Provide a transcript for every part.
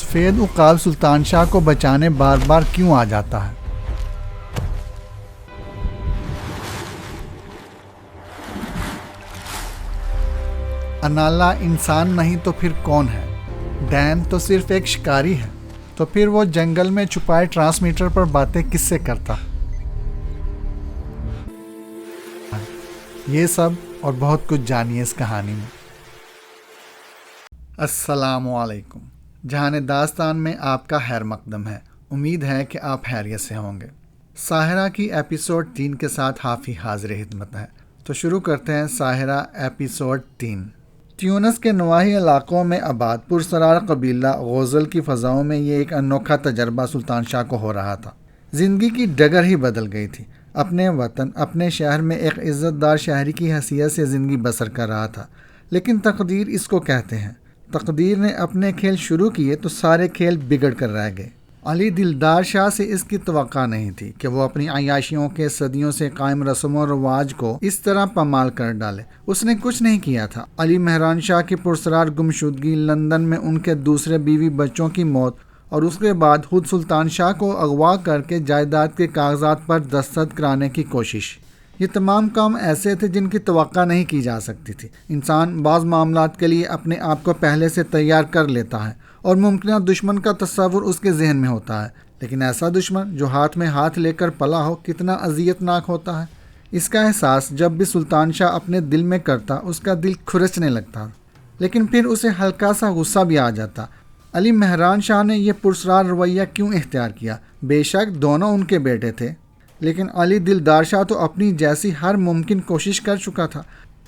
سفید عقاب سلطان شاہ کو بچانے بار بار کیوں آ جاتا ہے؟ انالا انسان نہیں تو پھر کون ہے؟ ڈین تو صرف ایک شکاری ہے، تو پھر وہ جنگل میں چھپائے ٹرانسمیٹر پر باتیں کس سے کرتا؟ یہ سب اور بہت کچھ جانیے اس کہانی میں۔ السلام علیکم، جہان داستان میں آپ کا خیر مقدم ہے۔ امید ہے کہ آپ خیریت سے ہوں گے۔ ساحرہ کی ایپیسوڈ 3 کے ساتھ حافی حاضر خدمت ہے، تو شروع کرتے ہیں ساحرہ ایپیسوڈ 3۔ تیونس کے نواحی علاقوں میں آباد پرسرار قبیلہ غوزل کی فضاؤں میں یہ ایک انوکھا تجربہ سلطان شاہ کو ہو رہا تھا۔ زندگی کی ڈگر ہی بدل گئی تھی۔ اپنے وطن، اپنے شہر میں ایک عزت دار شہری کی حیثیت سے زندگی بسر کر رہا تھا، لیکن تقدیر اس کو کہتے ہیں۔ تقدیر نے اپنے کھیل شروع کیے تو سارے کھیل بگڑ کر رہ گئے۔ علی دلدار شاہ سے اس کی توقع نہیں تھی کہ وہ اپنی عیاشیوں کے صدیوں سے قائم رسم و رواج کو اس طرح پامال کر ڈالے۔ اس نے کچھ نہیں کیا تھا۔ علی مہران شاہ کی پرسرار گمشدگی، لندن میں ان کے دوسرے بیوی بچوں کی موت اور اس کے بعد خود سلطان شاہ کو اغوا کر کے جائیداد کے کاغذات پر دستخط کرانے کی کوشش، یہ تمام کام ایسے تھے جن کی توقع نہیں کی جا سکتی تھی۔ انسان بعض معاملات کے لیے اپنے آپ کو پہلے سے تیار کر لیتا ہے اور ممکنہ دشمن کا تصور اس کے ذہن میں ہوتا ہے، لیکن ایسا دشمن جو ہاتھ میں ہاتھ لے کر پلا ہو کتنا اذیت ناک ہوتا ہے۔ اس کا احساس جب بھی سلطان شاہ اپنے دل میں کرتا، اس کا دل کھرچنے لگتا، لیکن پھر اسے ہلکا سا غصہ بھی آ جاتا۔ علی مہران شاہ نے یہ پرسرار رویہ کیوں اختیار کیا؟ بے شک دونوں ان کے بیٹے تھے، لیکن علی دلدار شاہ تو اپنی جیسی ہر ممکن کوشش کر چکا تھا۔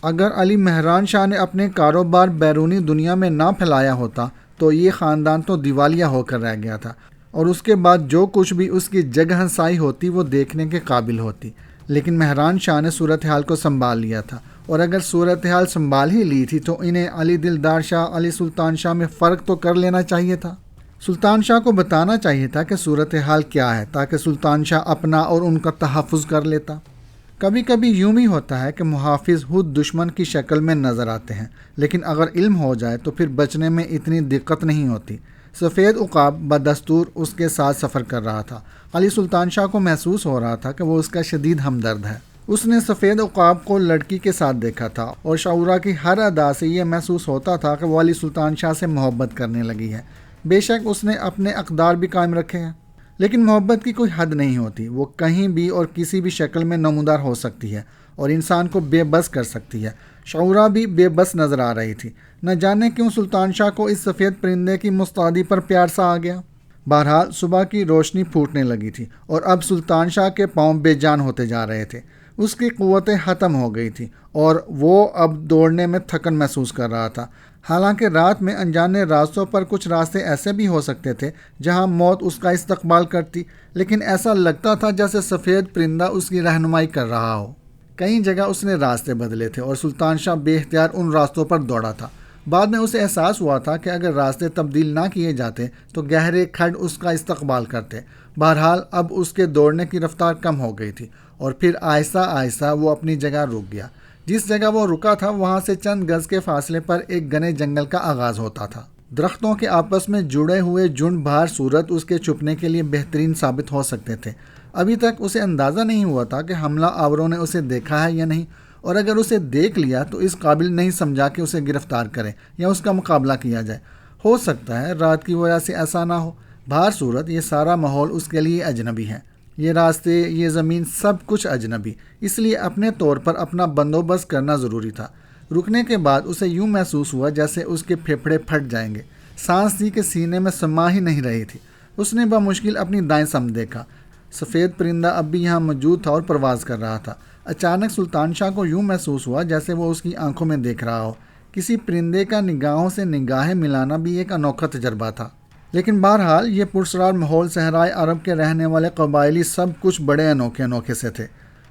اگر علی مہران شاہ نے اپنے کاروبار بیرونی دنیا میں نہ پھیلایا ہوتا تو یہ خاندان تو دیوالیہ ہو کر رہ گیا تھا، اور اس کے بعد جو کچھ بھی اس کی جگ ہنسائی ہوتی وہ دیکھنے کے قابل ہوتی۔ لیکن مہران شاہ نے صورتحال کو سنبھال لیا تھا، اور اگر صورتحال سنبھال ہی لی تھی تو انہیں علی دلدار شاہ، علی سلطان شاہ میں فرق تو کر لینا چاہیے تھا۔ سلطان شاہ کو بتانا چاہیے تھا کہ صورتحال کیا ہے، تاکہ سلطان شاہ اپنا اور ان کا تحفظ کر لیتا۔ کبھی کبھی یوں بھی ہوتا ہے کہ محافظ خود دشمن کی شکل میں نظر آتے ہیں، لیکن اگر علم ہو جائے تو پھر بچنے میں اتنی دقت نہیں ہوتی۔ سفید عقاب بدستور اس کے ساتھ سفر کر رہا تھا۔ علی سلطان شاہ کو محسوس ہو رہا تھا کہ وہ اس کا شدید ہمدرد ہے۔ اس نے سفید عقاب کو لڑکی کے ساتھ دیکھا تھا، اور شعورا کی ہر ادا سے یہ محسوس ہوتا تھا کہ وہ علی سلطان شاہ سے محبت کرنے لگی ہے۔ بے شک اس نے اپنے اقدار بھی قائم رکھے ہیں، لیکن محبت کی کوئی حد نہیں ہوتی۔ وہ کہیں بھی اور کسی بھی شکل میں نمودار ہو سکتی ہے اور انسان کو بے بس کر سکتی ہے۔ شعورا بھی بے بس نظر آ رہی تھی۔ نہ جانے کیوں سلطان شاہ کو اس سفید پرندے کی مستعدی پر پیار سا آ گیا۔ بہرحال صبح کی روشنی پھوٹنے لگی تھی، اور اب سلطان شاہ کے پاؤں بے جان ہوتے جا رہے تھے۔ اس کی قوتیں ختم ہو گئی تھی اور وہ اب دوڑنے میں تھکن محسوس کر رہا تھا۔ حالانکہ رات میں انجانے راستوں پر کچھ راستے ایسے بھی ہو سکتے تھے جہاں موت اس کا استقبال کرتی، لیکن ایسا لگتا تھا جیسے سفید پرندہ اس کی رہنمائی کر رہا ہو۔ کئی جگہ اس نے راستے بدلے تھے اور سلطان شاہ بے اختیار ان راستوں پر دوڑا تھا۔ بعد میں اسے احساس ہوا تھا کہ اگر راستے تبدیل نہ کیے جاتے تو گہرے کھڈ اس کا استقبال کرتے۔ بہرحال اب اس کے دوڑنے کی رفتار کم ہو گئی تھی، اور پھر آہستہ آہستہ وہ اپنی جگہ رک گیا۔ جس جگہ وہ رکا تھا وہاں سے چند گز کے فاصلے پر ایک گھنے جنگل کا آغاز ہوتا تھا۔ درختوں کے آپس میں جڑے ہوئے جھنڈ بھار صورت اس کے چھپنے کے لیے بہترین ثابت ہو سکتے تھے۔ ابھی تک اسے اندازہ نہیں ہوا تھا کہ حملہ آوروں نے اسے دیکھا ہے یا نہیں، اور اگر اسے دیکھ لیا تو اس قابل نہیں سمجھا کہ اسے گرفتار کرے یا اس کا مقابلہ کیا جائے۔ ہو سکتا ہے رات کی وجہ سے ایسا نہ ہو۔ بہر صورت یہ سارا ماحول اس کے لیے اجنبی ہے، یہ راستے، یہ زمین، سب کچھ اجنبی، اس لیے اپنے طور پر اپنا بندوبست کرنا ضروری تھا۔ رکنے کے بعد اسے یوں محسوس ہوا جیسے اس کے پھیپھڑے پھٹ جائیں گے۔ سانس تھی کہ سینے میں سما ہی نہیں رہی تھی۔ اس نے بمشکل اپنی دائیں سمت دیکھا۔ سفید پرندہ اب بھی یہاں موجود تھا اور پرواز کر رہا تھا۔ اچانک سلطان شاہ کو یوں محسوس ہوا جیسے وہ اس کی آنکھوں میں دیکھ رہا ہو۔ کسی پرندے کا نگاہوں سے نگاہیں ملانا بھی ایک انوکھا تجربہ تھا، لیکن بہرحال یہ پرسرار ماحول، صحرائے عرب کے رہنے والے قبائلی سب کچھ بڑے انوکھے سے تھے۔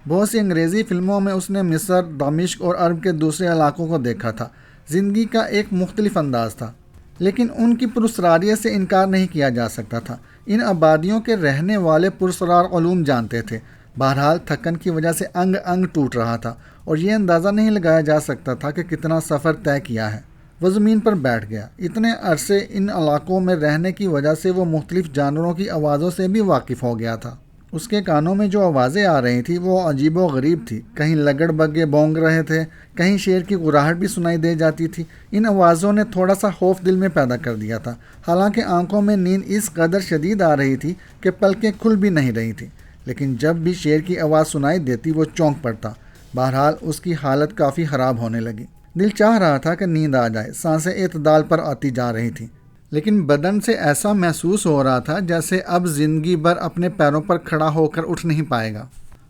بہت سی انگریزی فلموں میں اس نے مصر، دمشق اور عرب کے دوسرے علاقوں کو دیکھا تھا۔ زندگی کا ایک مختلف انداز تھا، لیکن ان کی پرسراریت سے انکار نہیں کیا جا سکتا تھا۔ ان آبادیوں کے رہنے والے پرسرار علوم جانتے تھے۔ بہرحال تھکن کی وجہ سے انگ انگ ٹوٹ رہا تھا، اور یہ اندازہ نہیں لگایا جا سکتا تھا کہ کتنا سفر طے کیا ہے۔ وہ زمین پر بیٹھ گیا۔ اتنے عرصے ان علاقوں میں رہنے کی وجہ سے وہ مختلف جانوروں کی آوازوں سے بھی واقف ہو گیا تھا۔ اس کے کانوں میں جو آوازیں آ رہی تھیں وہ عجیب و غریب تھی۔ کہیں لگڑ بگے بونگ رہے تھے، کہیں شیر کی گراہٹ بھی سنائی دے جاتی تھی۔ ان آوازوں نے تھوڑا سا خوف دل میں پیدا کر دیا تھا، حالانکہ آنکھوں میں نیند اس قدر شدید آ رہی تھی کہ پلکیں کھل بھی نہیں رہی تھیں۔ لیکن جب بھی شیر کی آواز سنائی دیتی وہ چونک پڑتا۔ بہرحال اس کی حالت کافی خراب ہونے لگی۔ دل چاہ رہا تھا کہ نیند آ جائے، سانسیں اعتدال پر آتی جا رہی تھیں، لیکن بدن سے ایسا محسوس ہو رہا تھا جیسے اب زندگی بھر اپنے پیروں پر کھڑا ہو کر اٹھ نہیں پائے گا۔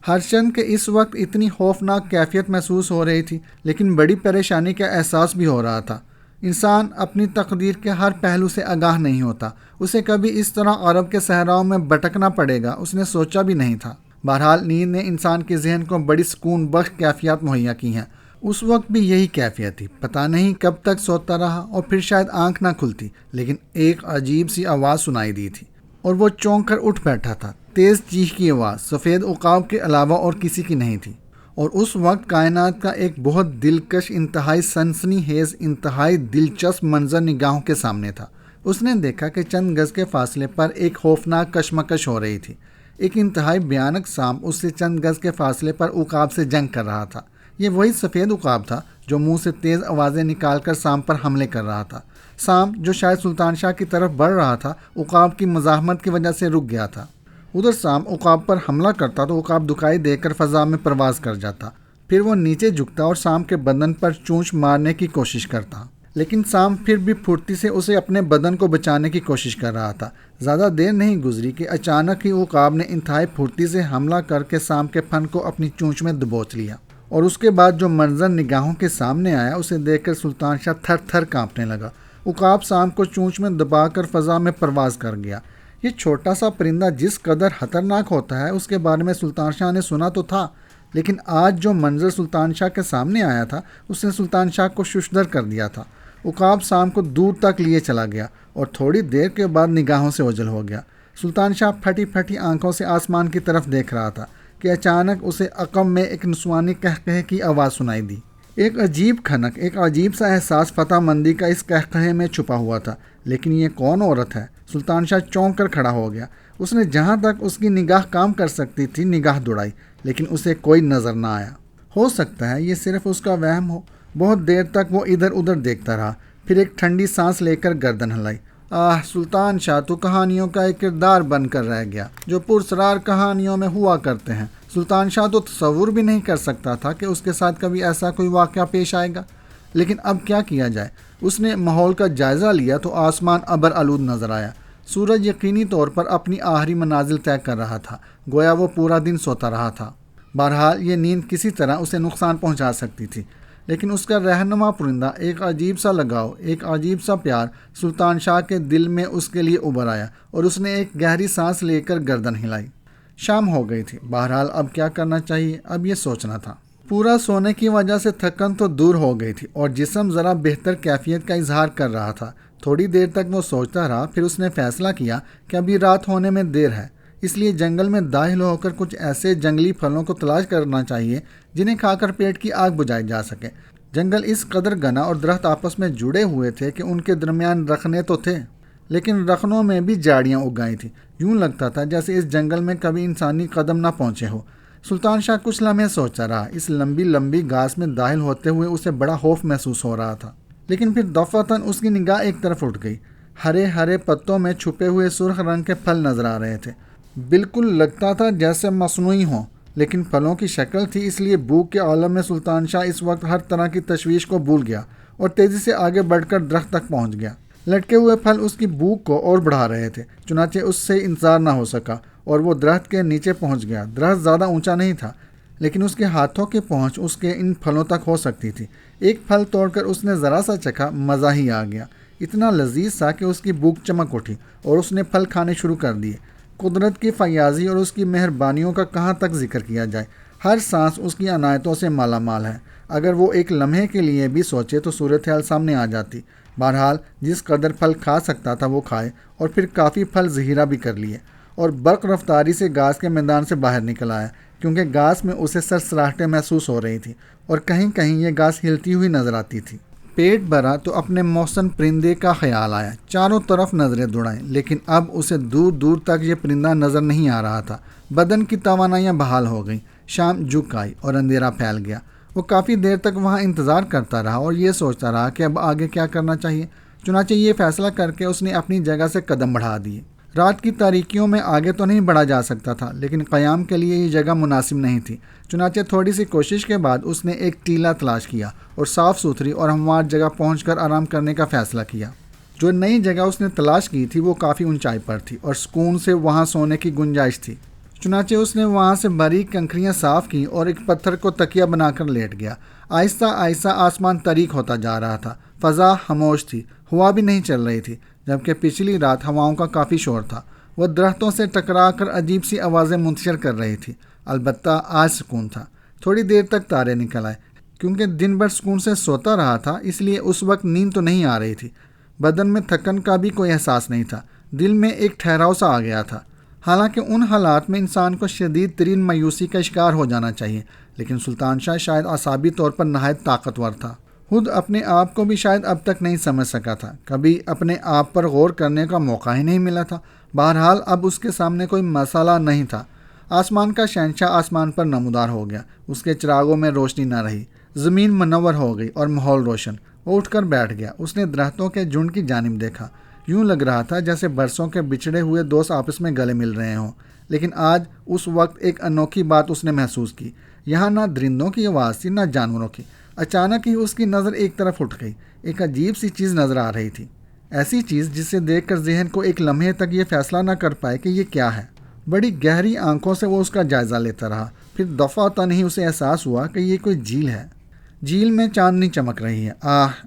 ہرچند کہ اس وقت اتنی خوفناک کیفیت محسوس ہو رہی تھی، لیکن بڑی پریشانی کا احساس بھی ہو رہا تھا۔ انسان اپنی تقدیر کے ہر پہلو سے آگاہ نہیں ہوتا۔ اسے کبھی اس طرح عرب کے صحراؤں میں بھٹکنا پڑے گا اس نے سوچا بھی نہیں تھا۔ بہرحال نیند نے انسان کے ذہن کو بڑی سکون بخش کیفیات مہیا کی ہیں۔ اس وقت بھی یہی کیفیت تھی۔ پتہ نہیں کب تک سوتا رہا اور پھر شاید آنکھ نہ کھلتی، لیکن ایک عجیب سی آواز سنائی دی تھی اور وہ چونک کر اٹھ بیٹھا تھا۔ تیز چیخ کی آواز، سفید عقاب کے علاوہ اور کسی کی نہیں تھی، اور اس وقت کائنات کا ایک بہت دلکش، انتہائی سنسنی خیز، انتہائی دلچسپ منظر نگاہوں کے سامنے تھا۔ اس نے دیکھا کہ چند گز کے فاصلے پر ایک خوفناک کشمکش ہو رہی تھی۔ ایک انتہائی بھیانک سانپ اس سے چند گز کے فاصلے پر عقاب سے جنگ کر رہا تھا۔ یہ وہی سفید عقاب تھا جو منہ سے تیز آوازیں نکال کر سانپ پر حملے کر رہا تھا۔ سانپ جو شاید سلطان شاہ کی طرف بڑھ رہا تھا، عقاب کی مزاحمت کی وجہ سے رک گیا تھا۔ ادھر سانپ عقاب پر حملہ کرتا تو عقاب دکھائی دے کر فضا میں پرواز کر جاتا، پھر وہ نیچے جھکتا اور سانپ کے بدن پر چونچ مارنے کی کوشش کرتا، لیکن سانپ پھر بھی پھرتی سے اسے اپنے بدن کو بچانے کی کوشش کر رہا تھا۔ زیادہ دیر نہیں گزری کہ اچانک ہی عقاب نے انتہائی پھرتی سے حملہ کر کے سانپ کے پھن کو اپنی چونچ میں دبوچ لیا، اور اس کے بعد جو منظر نگاہوں کے سامنے آیا اسے دیکھ کر سلطان شاہ تھر تھر کانپنے لگا۔ عقاب سانپ کو چونچ میں دبا کر فضا میں پرواز کر گیا۔ یہ چھوٹا سا پرندہ جس قدر خطرناک ہوتا ہے اس کے بارے میں سلطان شاہ نے سنا تو تھا، لیکن آج جو منظر سلطان شاہ کے سامنے آیا تھا اس نے سلطان شاہ کو ششدر کر دیا تھا۔ عقاب سانپ کو دور تک لیے چلا گیا اور تھوڑی دیر کے بعد نگاہوں سے اوجھل ہو گیا۔ سلطان شاہ پھٹی پھٹی آنکھوں سے آسمان کی طرف دیکھ رہا تھا کہ اچانک اسے عقب میں ایک نسوانی قہقہے کی آواز سنائی دی۔ ایک عجیب کھنک، ایک عجیب سا احساس فتح مندی کا اس قہقہے میں چھپا ہوا تھا۔ لیکن یہ کون عورت ہے؟ سلطان شاہ چونک کر کھڑا ہو گیا۔ اس نے جہاں تک اس کی نگاہ کام کر سکتی تھی نگاہ دوڑائی، لیکن اسے کوئی نظر نہ آیا۔ ہو سکتا ہے یہ صرف اس کا وہم ہو۔ بہت دیر تک وہ ادھر ادھر دیکھتا رہا، پھر ایک ٹھنڈی سانس لے کر گردن ہلائی۔ سلطان شاہ تو کہانیوں کا ایک کردار بن کر رہ گیا جو پرسرار کہانیوں میں ہوا کرتے ہیں۔ سلطان شاہ تو تصور بھی نہیں کر سکتا تھا کہ اس کے ساتھ کبھی ایسا کوئی واقعہ پیش آئے گا، لیکن اب کیا کیا جائے؟ اس نے ماحول کا جائزہ لیا تو آسمان ابر آلود نظر آیا۔ سورج یقینی طور پر اپنی آخری منازل طے کر رہا تھا، گویا وہ پورا دن سوتا رہا تھا۔ بہرحال یہ نیند کسی طرح اسے نقصان پہنچا سکتی تھی، لیکن اس کا رہنما پرندہ، ایک عجیب سا لگاؤ، ایک عجیب سا پیار سلطان شاہ کے دل میں اس کے لیے ابھر آیا، اور اس نے ایک گہری سانس لے کر گردن ہلائی۔ شام ہو گئی تھی۔ بہرحال اب کیا کرنا چاہیے؟ اب یہ سوچنا تھا۔ پورا سونے کی وجہ سے تھکن تو دور ہو گئی تھی اور جسم ذرا بہتر کیفیت کا اظہار کر رہا تھا۔ تھوڑی دیر تک وہ سوچتا رہا، پھر اس نے فیصلہ کیا کہ ابھی رات ہونے میں دیر ہے، اس لیے جنگل میں داخل ہو کر کچھ ایسے جنگلی پھلوں کو تلاش کرنا چاہیے جنہیں کھا کر پیٹ کی آگ بجھائی جا سکے۔ جنگل اس قدر گھنا اور درخت آپس میں جڑے ہوئے تھے کہ ان کے درمیان رخنے تو تھے، لیکن رخنوں میں بھی جھاڑیاں اگ گئی تھیں۔ یوں لگتا تھا جیسے اس جنگل میں کبھی انسانی قدم نہ پہنچے ہو۔ سلطان شاہ کچھ لمحے سوچتا رہا۔ اس لمبی لمبی گھاس میں داخل ہوتے ہوئے اسے بڑا خوف محسوس ہو رہا تھا، لیکن پھر دفعتاً اس کی نگاہ ایک طرف اٹھ گئی۔ ہرے ہرے پتوں میں چھپے ہوئے سرخ رنگ کے پھل نظر آ رہے تھے، بالکل لگتا تھا جیسے مصنوعی ہوں، لیکن پھلوں کی شکل تھی، اس لیے بھوک کے عالم میں سلطان شاہ اس وقت ہر طرح کی تشویش کو بھول گیا اور تیزی سے آگے بڑھ کر درخت تک پہنچ گیا۔ لٹکے ہوئے پھل اس کی بھوک کو اور بڑھا رہے تھے، چنانچہ اس سے انتظار نہ ہو سکا اور وہ درخت کے نیچے پہنچ گیا۔ درخت زیادہ اونچا نہیں تھا، لیکن اس کے ہاتھوں کی پہنچ اس کے ان پھلوں تک ہو سکتی تھی۔ ایک پھل توڑ کر اس نے ذرا سا چکھا، مزہ ہی آ گیا، اتنا لذیذ سا کہ اس کی بھوک چمک اٹھی اور اس نے پھل کھانے شروع کر دیے۔ قدرت کی فیاضی اور اس کی مہربانیوں کا کہاں تک ذکر کیا جائے۔ ہر سانس اس کی عنایتوں سے مالا مال ہے۔ اگر وہ ایک لمحے کے لیے بھی سوچے تو صورتحال سامنے آ جاتی۔ بہرحال جس قدر پھل کھا سکتا تھا وہ کھائے، اور پھر کافی پھل ذخیرہ بھی کر لیے، اور برق رفتاری سے گھاس کے میدان سے باہر نکل آیا، کیونکہ گھاس میں اسے سرسراہٹیں محسوس ہو رہی تھی اور کہیں کہیں یہ گھاس ہلتی ہوئی نظر آتی تھی۔ پیٹ بھرا تو اپنے محسن پرندے کا خیال آیا، چاروں طرف نظریں دوڑائیں، لیکن اب اسے دور دور تک یہ پرندہ نظر نہیں آ رہا تھا۔ بدن کی توانائیاں بحال ہو گئیں، شام جھک آئی اور اندھیرا پھیل گیا۔ وہ کافی دیر تک وہاں انتظار کرتا رہا اور یہ سوچتا رہا کہ اب آگے کیا کرنا چاہیے۔ چنانچہ یہ فیصلہ کر کے اس نے اپنی جگہ سے قدم بڑھا دیے۔ رات کی تاریکیوں میں آگے تو نہیں بڑھا جا سکتا تھا، لیکن قیام کے لیے یہ جگہ مناسب نہیں تھی۔ چنانچہ تھوڑی سی کوشش کے بعد اس نے ایک ٹیلا تلاش کیا اور صاف ستھری اور ہموار جگہ پہنچ کر آرام کرنے کا فیصلہ کیا۔ جو نئی جگہ اس نے تلاش کی تھی وہ کافی اونچائی پر تھی اور سکون سے وہاں سونے کی گنجائش تھی۔ چنانچہ اس نے وہاں سے باریک کنکریاں صاف کی اور ایک پتھر کو تکیہ بنا کر لیٹ گیا۔ آہستہ آہستہ آسمان تاریک ہوتا جا رہا تھا، فضا خاموش تھی، ہوا بھی نہیں چل رہی تھی، جبکہ پچھلی رات ہواؤں کا کافی شور تھا۔ وہ درختوں سے ٹکرا کر عجیب سی آوازیں منتشر کر رہی تھی۔ البتہ آج سکون تھا۔ تھوڑی دیر تک تارے نکل آئے۔ کیونکہ دن بھر سکون سے سوتا رہا تھا، اس لیے اس وقت نیند تو نہیں آ رہی تھی۔ بدن میں تھکن کا بھی کوئی احساس نہیں تھا۔ دل میں ایک ٹھہراؤ سا آ گیا تھا۔ حالانکہ ان حالات میں انسان کو شدید ترین مایوسی کا شکار ہو جانا چاہیے، لیکن سلطان شاہ شاید اعصابی طور پر نہایت طاقتور تھا۔ خود اپنے آپ کو بھی شاید اب تک نہیں سمجھ سکا تھا، کبھی اپنے آپ پر غور کرنے کا موقع ہی نہیں ملا تھا۔ بہرحال اب اس کے سامنے کوئی مسئلہ نہیں تھا۔ آسمان کا شہنشاہ آسمان پر نمودار ہو گیا، اس کے چراغوں میں روشنی نہ رہی، زمین منور ہو گئی اور ماحول روشن۔ وہ اٹھ کر بیٹھ گیا۔ اس نے درختوں کے جھنڈ کی جانب دیکھا۔ یوں لگ رہا تھا جیسے برسوں کے بچھڑے ہوئے دوست آپس میں گلے مل رہے ہوں۔ لیکن آج اس وقت ایک انوکھی بات اس نے محسوس کی۔ یہاں نہ درندوں کی آواز تھی نہ جانوروں کی۔ اچانک ہی اس کی نظر ایک طرف اٹھ گئی۔ ایک عجیب سی چیز نظر آ رہی تھی، ایسی چیز جسے دیکھ کر ذہن کو ایک لمحے تک یہ فیصلہ نہ کر پائے کہ یہ کیا ہے۔ بڑی گہری آنکھوں سے وہ اس کا جائزہ لیتا رہا، پھر دفعہ ہی اسے احساس ہوا کہ یہ کوئی جھیل ہے۔ جھیل میں چاندنی چمک رہی ہے۔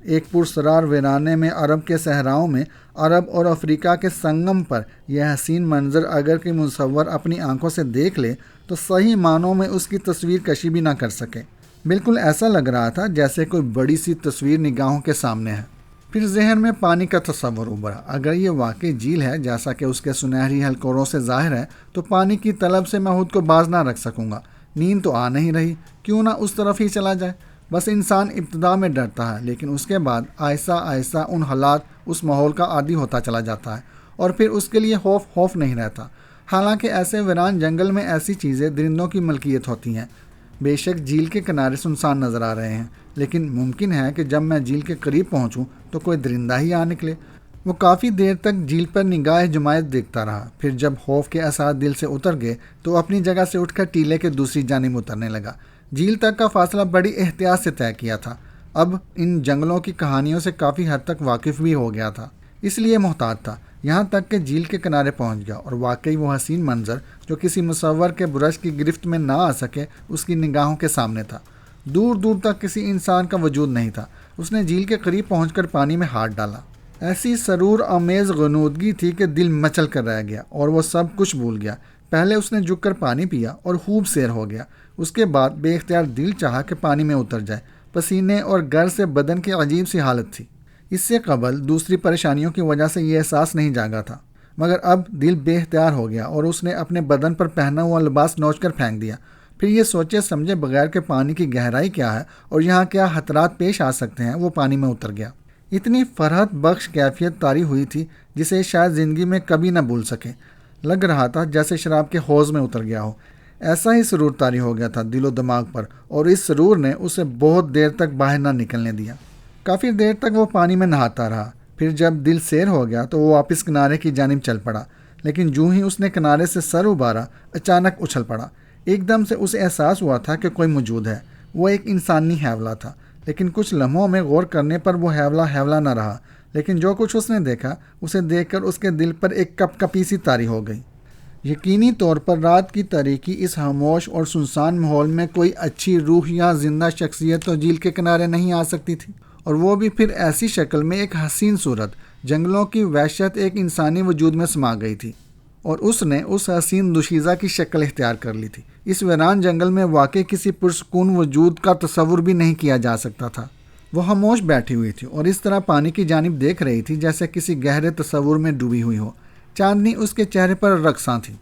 ایک پرسرار ویرانے میں، عرب کے صحراؤں میں، عرب اور افریقہ کے سنگم پر یہ حسین منظر اگر کوئی مصور اپنی آنکھوں سے دیکھ لے تو صحیح معنوں میں اس کی تصویر کشی بھی نہ کر سکے۔ بالکل ایسا لگ رہا تھا جیسے کوئی بڑی سی تصویر نگاہوں کے سامنے ہے۔ پھر ذہن میں پانی کا تصور ابھرا۔ اگر یہ واقعی جھیل ہے جیسا کہ اس کے سنہری حلقوں سے ظاہر ہے، تو پانی کی طلب سے میں خود کو باز نہ رکھ سکوں گا۔ نیند تو آ نہیں رہی، کیوں نہ اس طرف ہی چلا جائے۔ بس انسان ابتدا میں ڈرتا ہے، لیکن اس کے بعد آہستہ آہستہ ان حالات، اس ماحول کا عادی ہوتا چلا جاتا ہے، اور پھر اس کے لیے خوف نہیں رہتا۔ حالانکہ ایسے ویران جنگل میں ایسی چیزیں درندوں کی ملکیت ہوتی ہیں۔ بے شک جھیل کے کنارے سنسان نظر آ رہے ہیں، لیکن ممکن ہے کہ جب میں جھیل کے قریب پہنچوں تو کوئی درندہ ہی آ نکلے۔ وہ کافی دیر تک جھیل پر نگاہ جمائد دیکھتا رہا۔ پھر جب خوف کے اثرات دل سے اتر گئے تو اپنی جگہ سے اٹھ کر ٹیلے کے دوسری جانب اترنے لگا۔ جھیل تک کا فاصلہ بڑی احتیاط سے طے کیا تھا۔ اب ان جنگلوں کی کہانیوں سے کافی حد تک واقف بھی ہو گیا تھا، اس لیے محتاط تھا، یہاں تک کہ جھیل کے کنارے پہنچ گیا، اور واقعی وہ حسین منظر جو کسی مصور کے برش کی گرفت میں نہ آ سکے اس کی نگاہوں کے سامنے تھا۔ دور دور تک کسی انسان کا وجود نہیں تھا۔ اس نے جھیل کے قریب پہنچ کر پانی میں ہاتھ ڈالا۔ ایسی سرور آمیز غنودگی تھی کہ دل مچل کر رہ گیا اور وہ سب کچھ بھول گیا۔ پہلے اس نے جھک کر پانی پیا اور خوب سیر ہو گیا۔ اس کے بعد بے اختیار دل چاہا کہ پانی میں اتر جائے۔ پسینے اور گر سے بدن کی عجیب سی حالت تھی۔ اس سے قبل دوسری پریشانیوں کی وجہ سے یہ احساس نہیں جاگا تھا، مگر اب دل بے اختیار ہو گیا اور اس نے اپنے بدن پر پہنا ہوا لباس نوچ کر پھینک دیا۔ پھر یہ سوچے سمجھے بغیر کہ پانی کی گہرائی کیا ہے اور یہاں کیا خطرات پیش آ سکتے ہیں، وہ پانی میں اتر گیا۔ اتنی فرحت بخش کیفیت طاری ہوئی تھی جسے شاید زندگی میں کبھی نہ بھول سکے۔ لگ رہا تھا جیسے شراب کے حوض میں اتر گیا ہو۔ ایسا ہی سرور طاری ہو گیا تھا دل و دماغ پر، اور اس سرور نے اسے بہت دیر تک باہر نہ نکلنے دیا۔ کافی دیر تک وہ پانی میں نہاتا رہا۔ پھر جب دل سیر ہو گیا تو وہ واپس کنارے کی جانب چل پڑا، لیکن جو ہی اس نے کنارے سے سر ابھارا، اچانک اچھل پڑا۔ ایک دم سے اسے احساس ہوا تھا کہ کوئی موجود ہے۔ وہ ایک انسانی حیولہ تھا، لیکن کچھ لمحوں میں غور کرنے پر وہ حیولہ نہ رہا، لیکن جو کچھ اس نے دیکھا اسے دیکھ کر اس کے دل پر ایک کپ کپی سی طاری ہو گئی۔ یقینی طور پر رات کی تاریکی اس خاموش اور سنسان ماحول میں کوئی اچھی روح یا زندہ شخصیت تو جھیل کے کنارے نہیں آ سکتی تھی، اور وہ بھی پھر ایسی شکل میں ایک حسین صورت۔ جنگلوں کی وحشت ایک انسانی وجود میں سما گئی تھی، اور اس نے اس حسین دوشیزہ کی شکل اختیار کر لی تھی۔ اس ویران جنگل میں واقعی کسی پرسکون وجود کا تصور بھی نہیں کیا جا سکتا تھا۔ وہ خاموش بیٹھی ہوئی تھی اور اس طرح پانی کی جانب دیکھ رہی تھی جیسے کسی گہرے تصور میں ڈوبی ہوئی ہو۔ چاندنی اس کے چہرے پر رقصاں تھی۔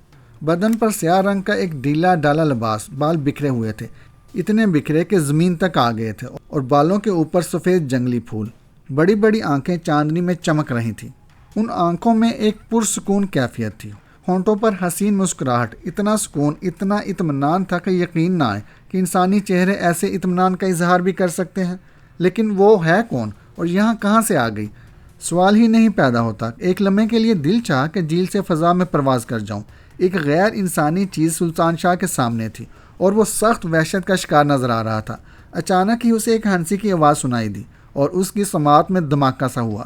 بدن پر سیاہ رنگ کا ایک ڈھیلا ڈالا لباس، بال بکھرے ہوئے تھے، اتنے بکھرے کہ زمین تک آ گئے تھے، اور بالوں کے اوپر سفید جنگلی پھول۔ بڑی بڑی آنکھیں چاندنی میں چمک رہی تھیں۔ ان آنکھوں میں ایک پرسکون کیفیت تھی، ہونٹوں پر حسین مسکراہٹ، اتنا سکون، اتنا اطمینان تھا کہ یقین نہ آئے کہ انسانی چہرے ایسے اطمینان کا اظہار بھی کر سکتے ہیں۔ لیکن وہ ہے کون اور یہاں کہاں سے آ گئی؟ سوال ہی نہیں پیدا ہوتا۔ ایک لمحے کے لیے دل چاہا کہ جھیل سے فضا میں پرواز کر جاؤں۔ ایک غیر انسانی چیز سلطان شاہ کے سامنے تھی اور وہ سخت وحشت کا شکار نظر آ رہا تھا۔ اچانک ہی اسے ایک ہنسی کی آواز سنائی دی اور اس کی سماعت میں دھماکہ سا ہوا۔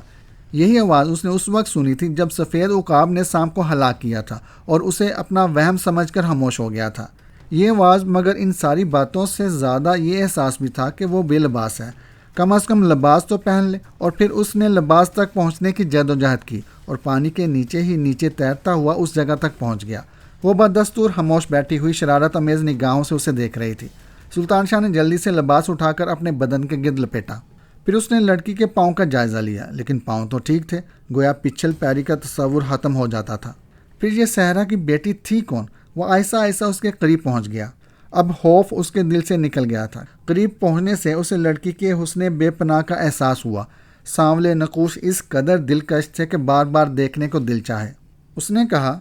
یہی آواز اس نے اس وقت سنی تھی جب سفید عقاب نے سانپ کو ہلاک کیا تھا اور اسے اپنا وہم سمجھ کر خاموش ہو گیا تھا۔ یہ آواز مگر ان ساری باتوں سے زیادہ یہ احساس بھی تھا کہ وہ بے لباس ہے۔ کم از کم لباس تو پہن لے۔ اور پھر اس نے لباس تک پہنچنے کی جدوجہد کی اور پانی کے نیچے ہی نیچے تیرتا ہوا اس جگہ تک پہنچ گیا۔ وہ بدستور خاموش بیٹھی ہوئی شرارت امیز نگاہوں سے اسے دیکھ رہی تھی۔ سلطان شاہ نے جلدی سے لباس اٹھا کر اپنے بدن کے گرد لپیٹا۔ پھر اس نے لڑکی کے پاؤں کا جائزہ لیا، لیکن پاؤں تو ٹھیک تھے، گویا پچھل پیری کا تصور ختم ہو جاتا تھا۔ پھر یہ صحرا کی بیٹی تھی کون؟ وہ آہستہ آہستہ اس کے قریب پہنچ گیا۔ اب خوف اس کے دل سے نکل گیا تھا۔ قریب پہنچنے سے اسے لڑکی کے حسن بے پناہ کا احساس ہوا۔ سانولے نقوش اس قدر دلکش تھے کہ بار بار دیکھنے کو دل چاہے۔ اس نے کہا،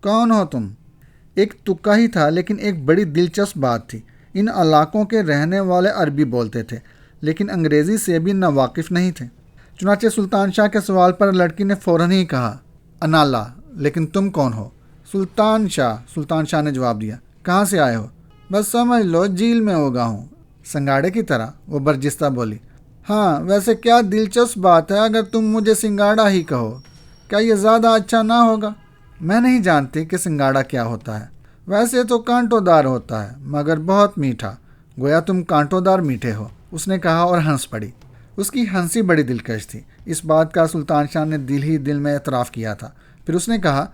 کون ہو تم؟ ایک تکا ہی تھا، لیکن ایک بڑی دلچسپ بات تھی۔ ان علاقوں کے رہنے والے عربی بولتے تھے، لیکن انگریزی سے بھی ناواقف نہیں تھے۔ چنانچہ سلطان شاہ کے سوال پر لڑکی نے فوراً ہی کہا، انالا، لیکن تم کون ہو؟ سلطان شاہ نے جواب دیا۔ کہاں سے آئے ہو؟ بس سمجھ لو جھیل میں اگا ہوں۔ سنگاڑے کی طرح؟ وہ برجستہ بولی۔ ہاں، ویسے کیا دلچسپ بات ہے اگر تم مجھے سنگاڑا ہی کہو۔ کیا یہ زیادہ اچھا نہ ہوگا؟ میں نہیں جانتی کہ سنگاڑا کیا ہوتا ہے۔ ویسے تو کانٹوں دار ہوتا ہے، مگر بہت میٹھا۔ گویا تم کانٹوں دار میٹھے ہو، اس نے کہا اور ہنس پڑی۔ اس کی ہنسی بڑی دلکش تھی۔ اس بات کا سلطان شاہ نے دل ہی دل میں اعتراف کیا تھا۔ پھر اس نے کہا،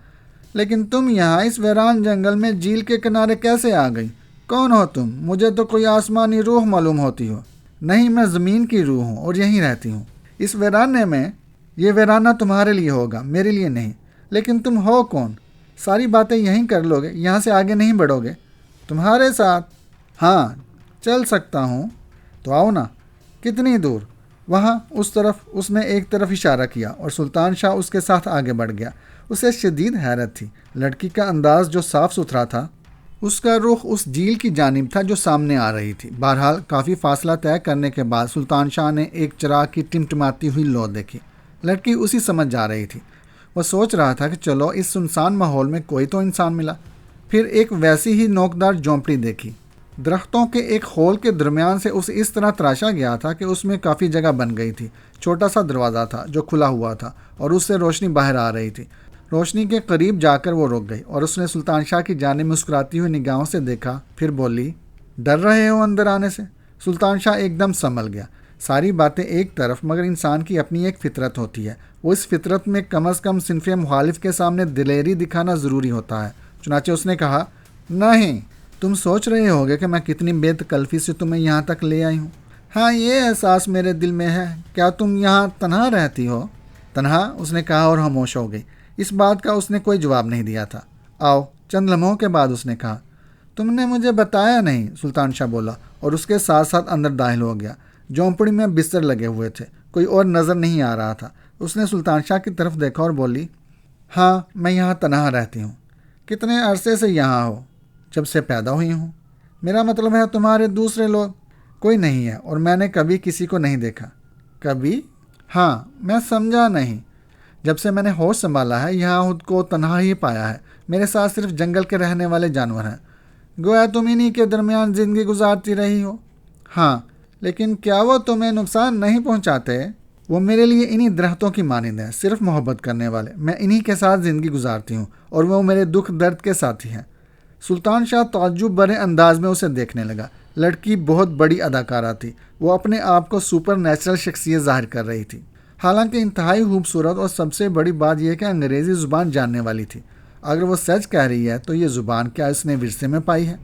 لیکن تم یہاں اس ویران جنگل میں جھیل کے کنارے کیسے آ گئی؟ کون ہو تم؟ مجھے تو کوئی آسمانی روح معلوم ہوتی ہو۔ نہیں، میں زمین کی روح ہوں اور یہیں رہتی ہوں اس ویرانے میں۔ یہ ویرانہ تمہارے لیے ہوگا، میرے لیے نہیں۔ لیکن تم ہو کون؟ ساری باتیں یہیں کر لو گے؟ یہاں سے آگے نہیں بڑھو گے؟ تمہارے ساتھ؟ ہاں، چل سکتا ہوں۔ تو آؤ نا۔ کتنی دور؟ وہاں، اس طرف۔ اس نے ایک طرف اشارہ کیا اور سلطان شاہ اس کے ساتھ آگے بڑھ گیا۔ اسے شدید حیرت تھی۔ لڑکی کا انداز جو صاف ستھرا تھا، اس کا رخ اس جھیل کی جانب تھا جو سامنے آ رہی تھی۔ بہرحال کافی فاصلہ طے کرنے کے بعد سلطان شاہ نے ایک چراغ کی ٹمٹماتی ہوئی لو دیکھی۔ لڑکی اسی سمجھ جا رہی تھی۔ وہ سوچ رہا تھا کہ چلو اس سنسان ماحول میں کوئی تو انسان ملا۔ پھر ایک ویسی ہی نوکدار جھونپڑی دیکھی۔ درختوں کے ایک خول کے درمیان سے اسے اس طرح تراشا گیا تھا کہ اس میں کافی جگہ بن گئی تھی۔ چھوٹا سا دروازہ تھا جو کھلا ہوا تھا اور اس سے روشنی باہر آ رہی تھی۔ روشنی کے قریب جا کر وہ رک گئی اور اس نے سلطان شاہ کی جانب مسکراتی ہوئی نگاہوں سے دیکھا۔ پھر بولی، ڈر رہے ہو اندر آنے سے؟ سلطان شاہ ایک دم سنبھل گیا۔ ساری باتیں ایک طرف، مگر انسان کی اپنی ایک فطرت ہوتی ہے۔ وہ اس فطرت میں کم از کم صنف مخالف کے سامنے دلیری دکھانا ضروری ہوتا ہے۔ چنانچہ اس نے کہا، نہیں، تم سوچ رہے ہوگے کہ میں کتنی بے تکلفی سے تمہیں یہاں تک لے آئی ہوں۔ ہاں، یہ احساس میرے دل میں ہے۔ کیا تم یہاں تنہا رہتی ہو؟ تنہا؟ اس نے کہا اور خاموش ہو گئی۔ اس بات کا اس نے کوئی جواب نہیں دیا تھا۔ آؤ۔ چند لمحوں کے بعد اس نے کہا، تم نے مجھے بتایا نہیں۔ سلطان شاہ بولا اور اس کے ساتھ ساتھ اندر داخل ہو گیا۔ جھونپڑی میں بستر لگے ہوئے تھے، کوئی اور نظر نہیں آ رہا تھا۔ اس نے سلطان شاہ کی طرف دیکھا اور بولی، ہاں، میں یہاں تنہا رہتی ہوں۔ کتنے عرصے سے یہاں ہو؟ جب سے پیدا ہوئی ہوں۔ میرا مطلب ہے تمہارے دوسرے لوگ؟ کوئی نہیں ہے اور میں نے کبھی کسی کو نہیں دیکھا۔ کبھی؟ ہاں، میں سمجھا نہیں۔ جب سے میں نے ہوش سنبھالا ہے یہاں خود کو تنہا ہی پایا ہے۔ میرے ساتھ صرف جنگل کے رہنے والے جانور ہیں۔ گویا تم انہی کے درمیان زندگی گزارتی رہی ہو۔ ہاں، لیکن کیا وہ تمہیں نقصان نہیں پہنچاتے؟ وہ میرے لیے انہی درختوں کی مانند ہیں، صرف محبت کرنے والے۔ میں انہی کے ساتھ زندگی گزارتی ہوں اور وہ میرے دکھ درد کے ساتھی ہیں۔ سلطان شاہ تعجب بھرے انداز میں اسے دیکھنے لگا۔ لڑکی بہت بڑی اداکارہ تھی۔ وہ اپنے آپ کو سپر نیچرل شخصیت ظاہر کر رہی تھی، حالانکہ انتہائی خوبصورت، اور سب سے بڑی بات یہ کہ انگریزی زبان جاننے والی تھی۔ اگر وہ سچ کہہ رہی ہے تو یہ زبان کیا اس نے ورثے میں پائی ہے؟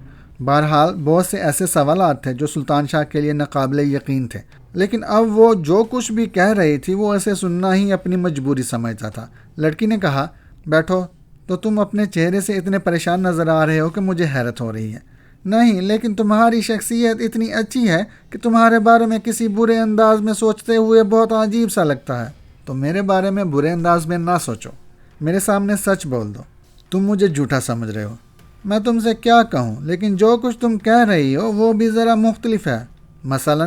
بہرحال بہت سے ایسے سوالات تھے جو سلطان شاہ کے لیے ناقابل یقین تھے، لیکن اب وہ جو کچھ بھی کہہ رہی تھی وہ اسے سننا ہی اپنی مجبوری سمجھتا تھا۔ لڑکی نے کہا، بیٹھو۔ تو تم اپنے چہرے سے اتنے پریشان نظر آ رہے ہو کہ مجھے حیرت ہو رہی ہے۔ نہیں، لیکن تمہاری شخصیت اتنی اچھی ہے کہ تمہارے بارے میں کسی برے انداز میں سوچتے ہوئے بہت عجیب سا لگتا ہے۔ تو میرے بارے میں برے انداز میں نہ سوچو، میرے سامنے سچ بول دو۔ تم مجھے جھوٹا سمجھ رہے ہو۔ میں تم سے کیا کہوں، لیکن جو کچھ تم کہہ رہی ہو وہ بھی ذرا مختلف ہے۔ مثلا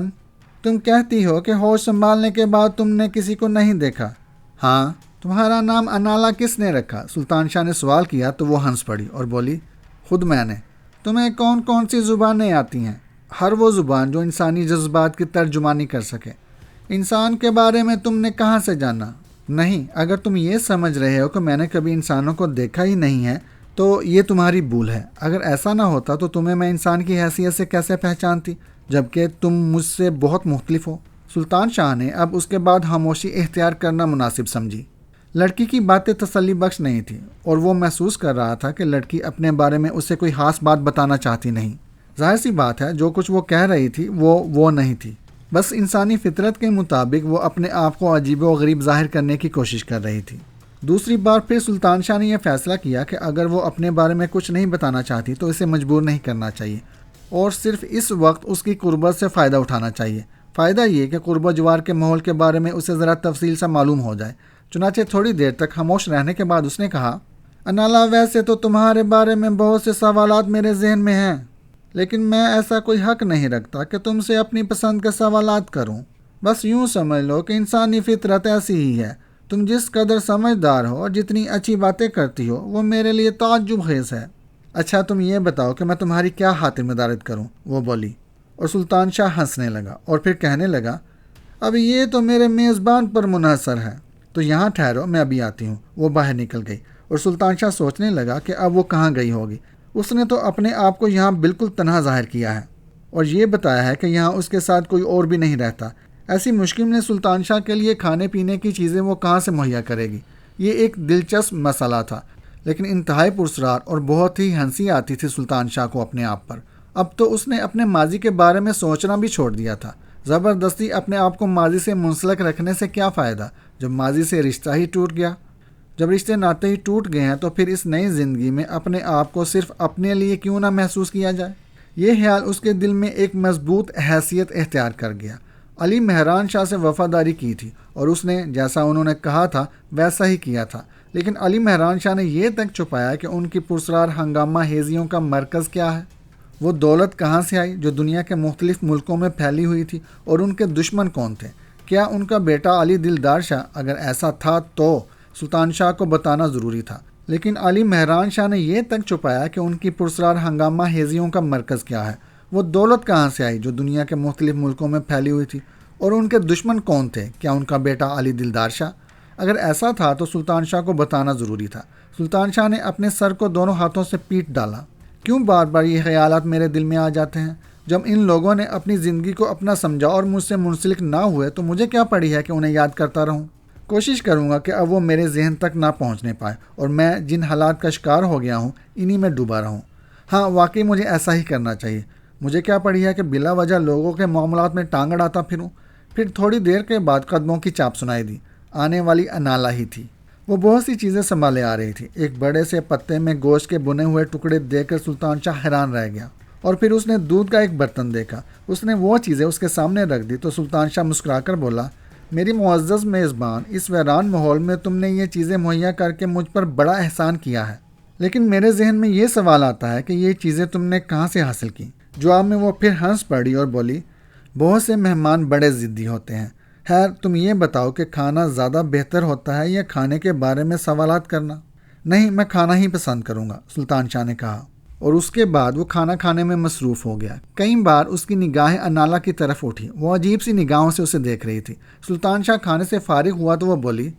تم کہتی ہو کہ ہوش سنبھالنے کے بعد تم نے کسی کو نہیں دیکھا۔ ہاں، تمہارا نام انالا کس نے رکھا؟ سلطان شاہ نے سوال کیا تو وہ ہنس پڑی اور بولی، خود میں نے۔ تمہیں کون کون سی زبانیں آتی ہیں؟ ہر وہ زبان جو انسانی جذبات کی ترجمانی کر سکے۔ انسان کے بارے میں تم نے کہاں سے جانا؟ نہیں، اگر تم یہ سمجھ رہے ہو کہ میں نے کبھی انسانوں کو دیکھا ہی نہیں ہے تو یہ تمہاری بھول ہے۔ اگر ایسا نہ ہوتا تو تمہیں میں انسان کی حیثیت سے کیسے پہچانتی، جبکہ تم مجھ سے بہت مختلف ہو؟ سلطان شاہ نے اب اس کے بعد خاموشی اختیار کرنا مناسب سمجھی۔ لڑکی کی باتیں تسلی بخش نہیں تھی اور وہ محسوس کر رہا تھا کہ لڑکی اپنے بارے میں اسے کوئی خاص بات بتانا چاہتی نہیں۔ ظاہر سی بات ہے، جو کچھ وہ کہہ رہی تھی وہ نہیں تھی، بس انسانی فطرت کے مطابق وہ اپنے آپ کو عجیب و غریب ظاہر کرنے کی کوشش کر رہی تھی۔ دوسری بار پھر سلطان شاہ نے یہ فیصلہ کیا کہ اگر وہ اپنے بارے میں کچھ نہیں بتانا چاہتی تو اسے مجبور نہیں کرنا چاہیے اور صرف اس وقت اس کی قربت سے فائدہ اٹھانا چاہیے۔ فائدہ یہ کہ قرب و جوار کے ماحول کے بارے میں اسے ذرا تفصیل سے معلوم ہو جائے۔ چنانچہ تھوڑی دیر تک خاموش رہنے کے بعد اس نے کہا، انالا، ویسے تو تمہارے بارے میں بہت سے سوالات میرے ذہن میں ہیں، لیکن میں ایسا کوئی حق نہیں رکھتا کہ تم سے اپنی پسند کے سوالات کروں۔ بس یوں سمجھ لو کہ انسانی فطرت ایسی ہی ہے۔ تم جس قدر سمجھدار ہو اور جتنی اچھی باتیں کرتی ہو وہ میرے لیے تعجب خیز ہے۔ اچھا، تم یہ بتاؤ کہ میں تمہاری کیا خاطر مدارت کروں؟ وہ بولی، اور سلطان شاہ ہنسنے لگا اور پھر کہنے لگا، اب یہ تو میرے میزبان پر منحصر ہے، تو یہاں ٹھہرو، میں ابھی آتی ہوں۔ وہ باہر نکل گئی اور سلطان شاہ سوچنے لگا کہ اب وہ کہاں گئی ہوگی۔ اس نے تو اپنے آپ کو یہاں بالکل تنہا ظاہر کیا ہے اور یہ بتایا ہے کہ یہاں اس کے ساتھ کوئی اور بھی نہیں رہتا۔ ایسی مشکل میں سلطان شاہ کے لیے کھانے پینے کی چیزیں وہ کہاں سے مہیا کرے گی؟ یہ ایک دلچسپ مسئلہ تھا، لیکن انتہائی پراسرار، اور بہت ہی ہنسی آتی تھی سلطان شاہ کو اپنے آپ پر۔ اب تو اس نے اپنے ماضی کے بارے میں سوچنا بھی چھوڑ دیا تھا۔ زبردستی اپنے آپ کو ماضی سے منسلک رکھنے سے کیا فائدہ، جب ماضی سے رشتہ ہی ٹوٹ گیا؟ جب رشتے ناتے ہی ٹوٹ گئے ہیں تو پھر اس نئی زندگی میں اپنے آپ کو صرف اپنے لیے کیوں نہ محسوس کیا جائے؟ یہ خیال اس کے دل میں ایک مضبوط حیثیت اختیار کر گیا۔ علی مہران شاہ سے وفاداری کی تھی اور اس نے جیسا انہوں نے کہا تھا ویسا ہی کیا تھا، لیکن علی مہران شاہ نے یہ تک چھپایا کہ ان کی پرسرار ہنگامہ خیزیوں کا مرکز کیا ہے۔ وہ دولت کہاں سے آئی جو دنیا کے مختلف ملکوں میں پھیلی ہوئی تھی، اور ان کے دشمن کون تھے؟ کیا ان کا بیٹا علی دلدار شاہ؟ اگر ایسا تھا تو سلطان شاہ کو بتانا ضروری تھا، لیکن علی مہران شاہ نے یہ تک چھپایا کہ ان کی پرسرار ہنگامہ خیزیوں کا مرکز کیا ہے۔ وہ دولت کہاں سے آئی جو دنیا کے مختلف ملکوں میں پھیلی ہوئی تھی، اور ان کے دشمن کون تھے؟ کیا ان کا بیٹا علی دلدار شاہ؟ اگر ایسا تھا تو سلطان شاہ کو بتانا ضروری تھا۔ سلطان شاہ نے اپنے سر کو دونوں ہاتھوں سے پیٹ ڈالا۔ کیوں بار بار یہ خیالات میرے دل میں آ جاتے ہیں؟ جب ان لوگوں نے اپنی زندگی کو اپنا سمجھا اور مجھ سے منسلک نہ ہوئے تو مجھے کیا پڑی ہے کہ انہیں یاد کرتا رہوں؟ کوشش کروں گا کہ اب وہ میرے ذہن تک نہ پہنچنے پائے اور میں جن حالات کا شکار ہو گیا ہوں انہی میں ڈوبا رہوں۔ ہاں، واقعی مجھے ایسا ہی کرنا چاہیے۔ مجھے کیا پڑی ہے کہ بلا وجہ لوگوں کے معاملات میں ٹانگ اڑاتا پھروں۔ پھر تھوڑی دیر کے بعد قدموں کی چاپ سنائی دی۔ آنے والی انالا ہی تھی۔ وہ بہت سی چیزیں سنبھالے آ رہی تھی۔ ایک بڑے سے پتے میں گوشت کے بنے ہوئے ٹکڑے دیکھ کر سلطان شاہ حیران رہ گیا، اور پھر اس نے دودھ کا ایک برتن دیکھا۔ اس نے وہ چیزیں اس کے سامنے رکھ دی تو سلطان شاہ مسکرا کر بولا، میری معزز میزبان، اس ویران ماحول میں تم نے یہ چیزیں مہیا کر کے مجھ پر بڑا احسان کیا ہے، لیکن میرے ذہن میں یہ سوال آتا ہے کہ یہ چیزیں تم نے کہاں سے حاصل کی؟ جواب میں وہ پھر ہنس پڑی اور بولی، بہت سے مہمان بڑے ضدی ہوتے ہیں۔ خیر، تم یہ بتاؤ کہ کھانا زیادہ بہتر ہوتا ہے یا کھانے کے بارے میں سوالات کرنا؟ نہیں، میں کھانا ہی پسند کروں گا، سلطان شاہ نے کہا، اور اس کے بعد وہ کھانا کھانے میں مصروف ہو گیا۔ کئی بار اس کی نگاہیں انالا کی طرف اٹھی۔ وہ عجیب سی نگاہوں سے اسے دیکھ رہی تھی۔ سلطان شاہ کھانے سے فارغ ہوا تو وہ بولی،